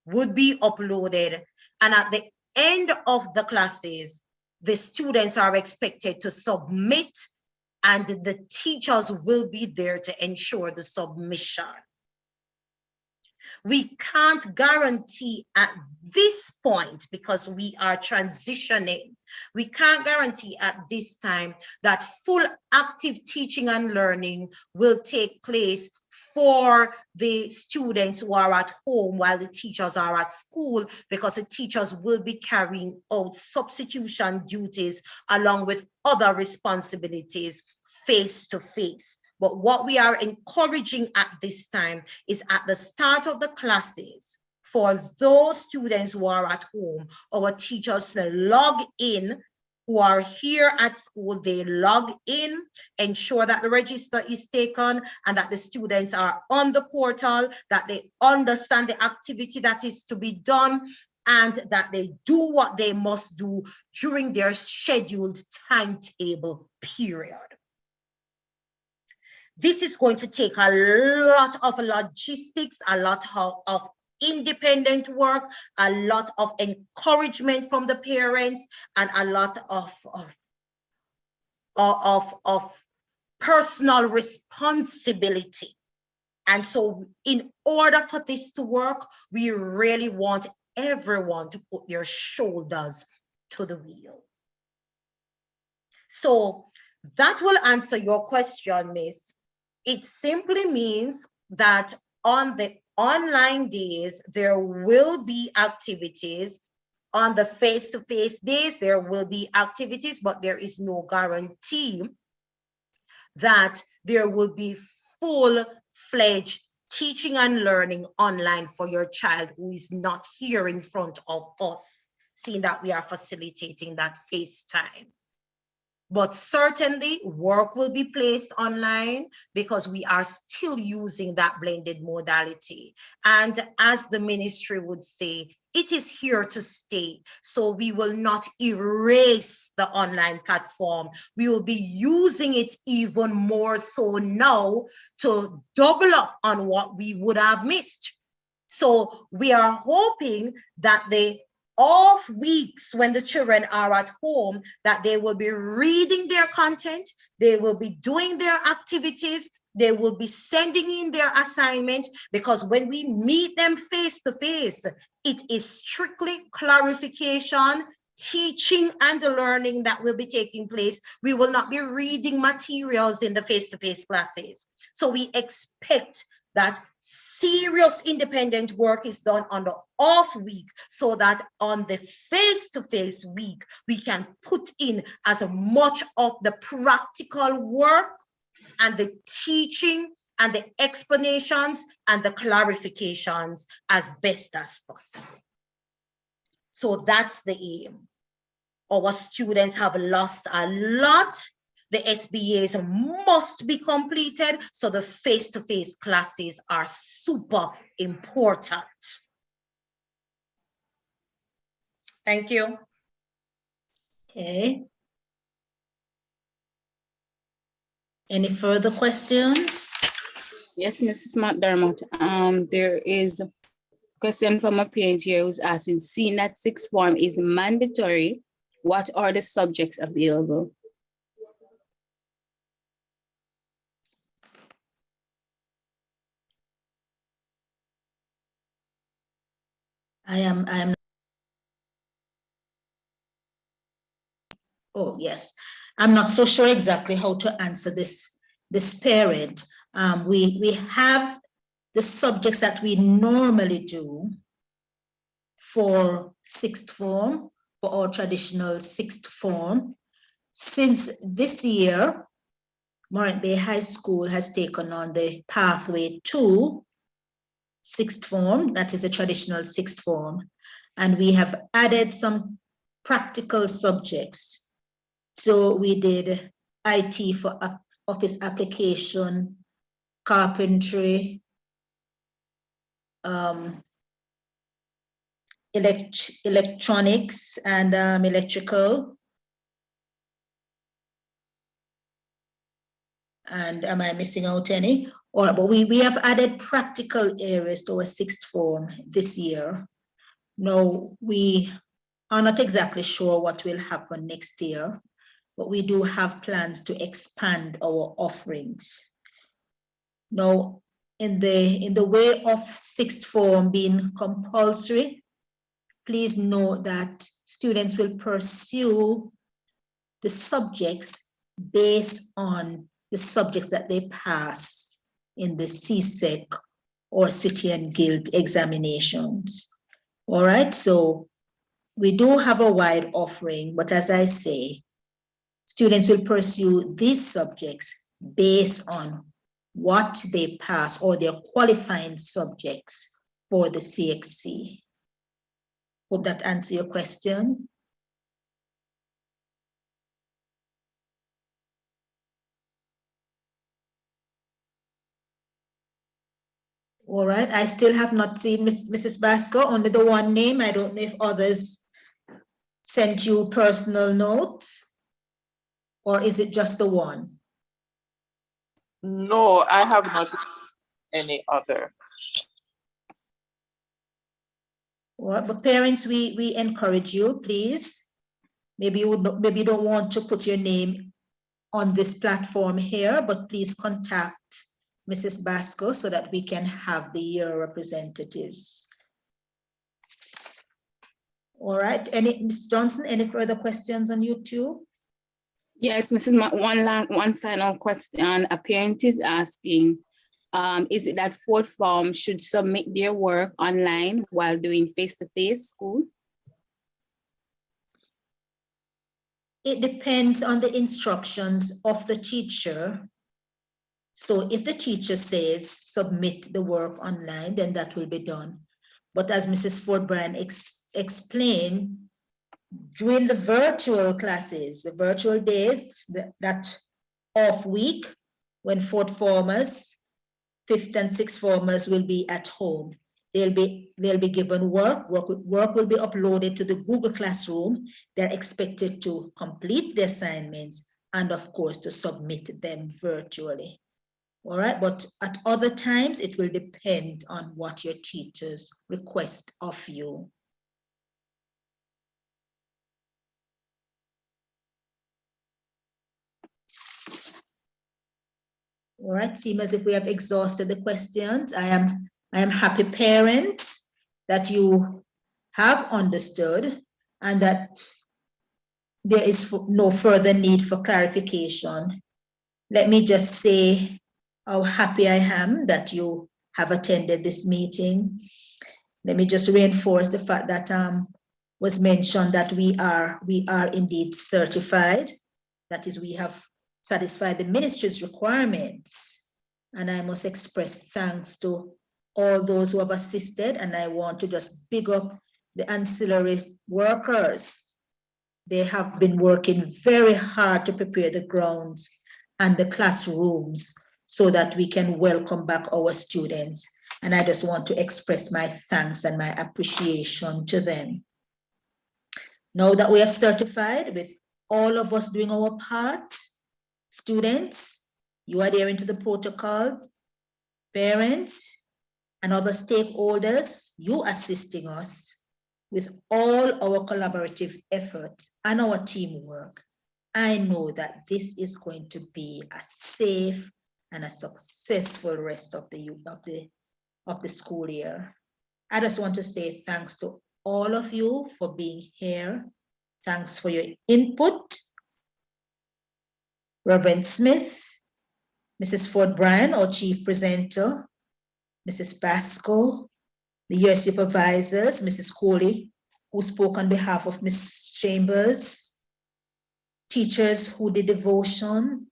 would be uploaded. And at the end of the classes, the students are expected to submit, and the teachers will be there to ensure the submission. We can't guarantee at this point, because we are transitioning, we can't guarantee at this time that full active teaching and learning will take place for the students who are at home while the teachers are at school, because the teachers will be carrying out substitution duties along with other responsibilities face-to-face. But what we are encouraging at this time is at the start of the classes, for those students who are at home, our teachers log in, who are here at school, they log in, ensure that the register is taken and that the students are on the portal, that they understand the activity that is to be done, and that they do what they must do during their scheduled timetable period. This is going to take a lot of logistics, a lot of independent work, a lot of encouragement from the parents, and a lot of personal responsibility. And so in order for this to work, we really want everyone to put their shoulders to the wheel. So that will answer your question, Miss. It simply means that on the online days, there will be activities. On the face-to-face days, there will be activities, but there is no guarantee that there will be full-fledged teaching and learning online for your child who is not here in front of us, seeing that we are facilitating that FaceTime. But certainly work will be placed online because we are still using that blended modality. And as the ministry would say, it is here to stay. So we will not erase the online platform. We will be using it even more so now to double up on what we would have missed. So we are hoping that the off weeks when the children are at home, that they will be reading their content, they will be doing their activities, they will be sending in their assignment, because when we meet them face to face, it is strictly clarification, teaching and learning that will be taking place. We will not be reading materials in the face-to-face classes. So we expect that serious independent work is done on the off week, so that on the face-to-face week, we can put in as much of the practical work and the teaching and the explanations and the clarifications as best as possible. So that's the aim. Our students have lost a lot. The SBAs must be completed, so the face-to-face classes are super important. Thank you. Okay. Any further questions? Yes, Mrs. McDermott. There is a question from a parent here who's asking, seeing that sixth form is mandatory, what are the subjects available? I am. Oh, yes. I'm not so sure exactly how to answer this parent. We have the subjects that we normally do for sixth form, for our traditional sixth form. Since this year, Morant Bay High School has taken on the pathway to sixth form, that is a traditional sixth form, and we have added some practical subjects. So we did IT for office application, carpentry, electronics and electrical. And am I missing out any? But we have added practical areas to our sixth form this year. Now, we are not exactly sure what will happen next year, but we do have plans to expand our offerings. Now, in the way of sixth form being compulsory, please know that students will pursue the subjects based on the subjects that they pass in the CSEC or City and Guild examinations. All right, so we do have a wide offering, but as I say, students will pursue these subjects based on what they pass or their qualifying subjects for the CXC. Hope that answers your question. All right, I still have not seen Mrs. Basco, only the one name. I don't know if others sent you personal notes, or is it just the one? No, I have not any other. Well, but parents, we encourage you, please. Maybe you don't want to put your name on this platform here, but please contact Mrs. Basco so that we can have the year representatives. All right, Ms. Johnson, any further questions on YouTube? Yes, Mrs. One final question. A parent is asking, is it that fourth form should submit their work online while doing face-to-face school? It depends on the instructions of the teacher. So if the teacher says submit the work online, then that will be done. But as Mrs. Ford Bryan explained, during the virtual classes, the virtual days, that off week, when fourth formers, fifth and sixth formers will be at home. They'll be given work will be uploaded to the Google Classroom. They're expected to complete the assignments and of course to submit them virtually. All right, but at other times it will depend on what your teachers request of you. All right, seems as if we have exhausted the questions. I am happy, parents, that you have understood and that there is no further need for clarification. Let me just say how happy I am that you have attended this meeting. Let me just reinforce the fact that was mentioned that we are indeed certified. That is, we have satisfied the ministry's requirements. And I must express thanks to all those who have assisted. And I want to just big up the ancillary workers. They have been working very hard to prepare the grounds and the classrooms so that we can welcome back our students. And I just want to express my thanks and my appreciation to them. Now that we have certified, with all of us doing our part, students, you adhering to the protocol, parents, and other stakeholders, you assisting us with all our collaborative efforts and our teamwork, I know that this is going to be a safe and a successful rest of the school year. I just want to say thanks to all of you for being here. Thanks for your input. Reverend Smith, Mrs. Ford Bryan, our chief presenter, Mrs. Pasco, the year supervisors, Mrs. Coley, who spoke on behalf of Ms. Chambers, teachers who did devotion,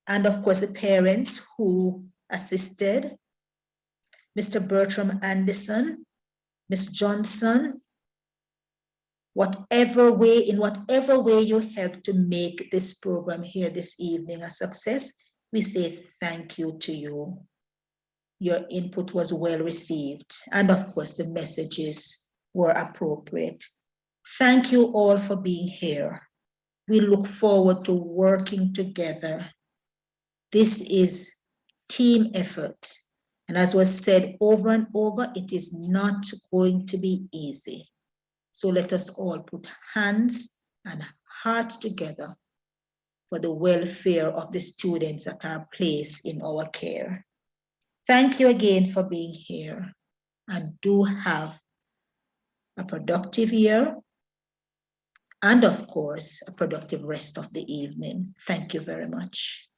and of course the parents who assisted, Mr. Bertram Anderson, Ms. Johnson, in whatever way you helped to make this program here this evening a success, we say thank you to you. Your input was well received, and of course the messages were appropriate. Thank you all for being here. We look forward to working together. This is team effort. And as was said over and over, it is not going to be easy. So let us all put hands and hearts together for the welfare of the students that are placed in our care. Thank you again for being here, and do have a productive year and of course, a productive rest of the evening. Thank you very much.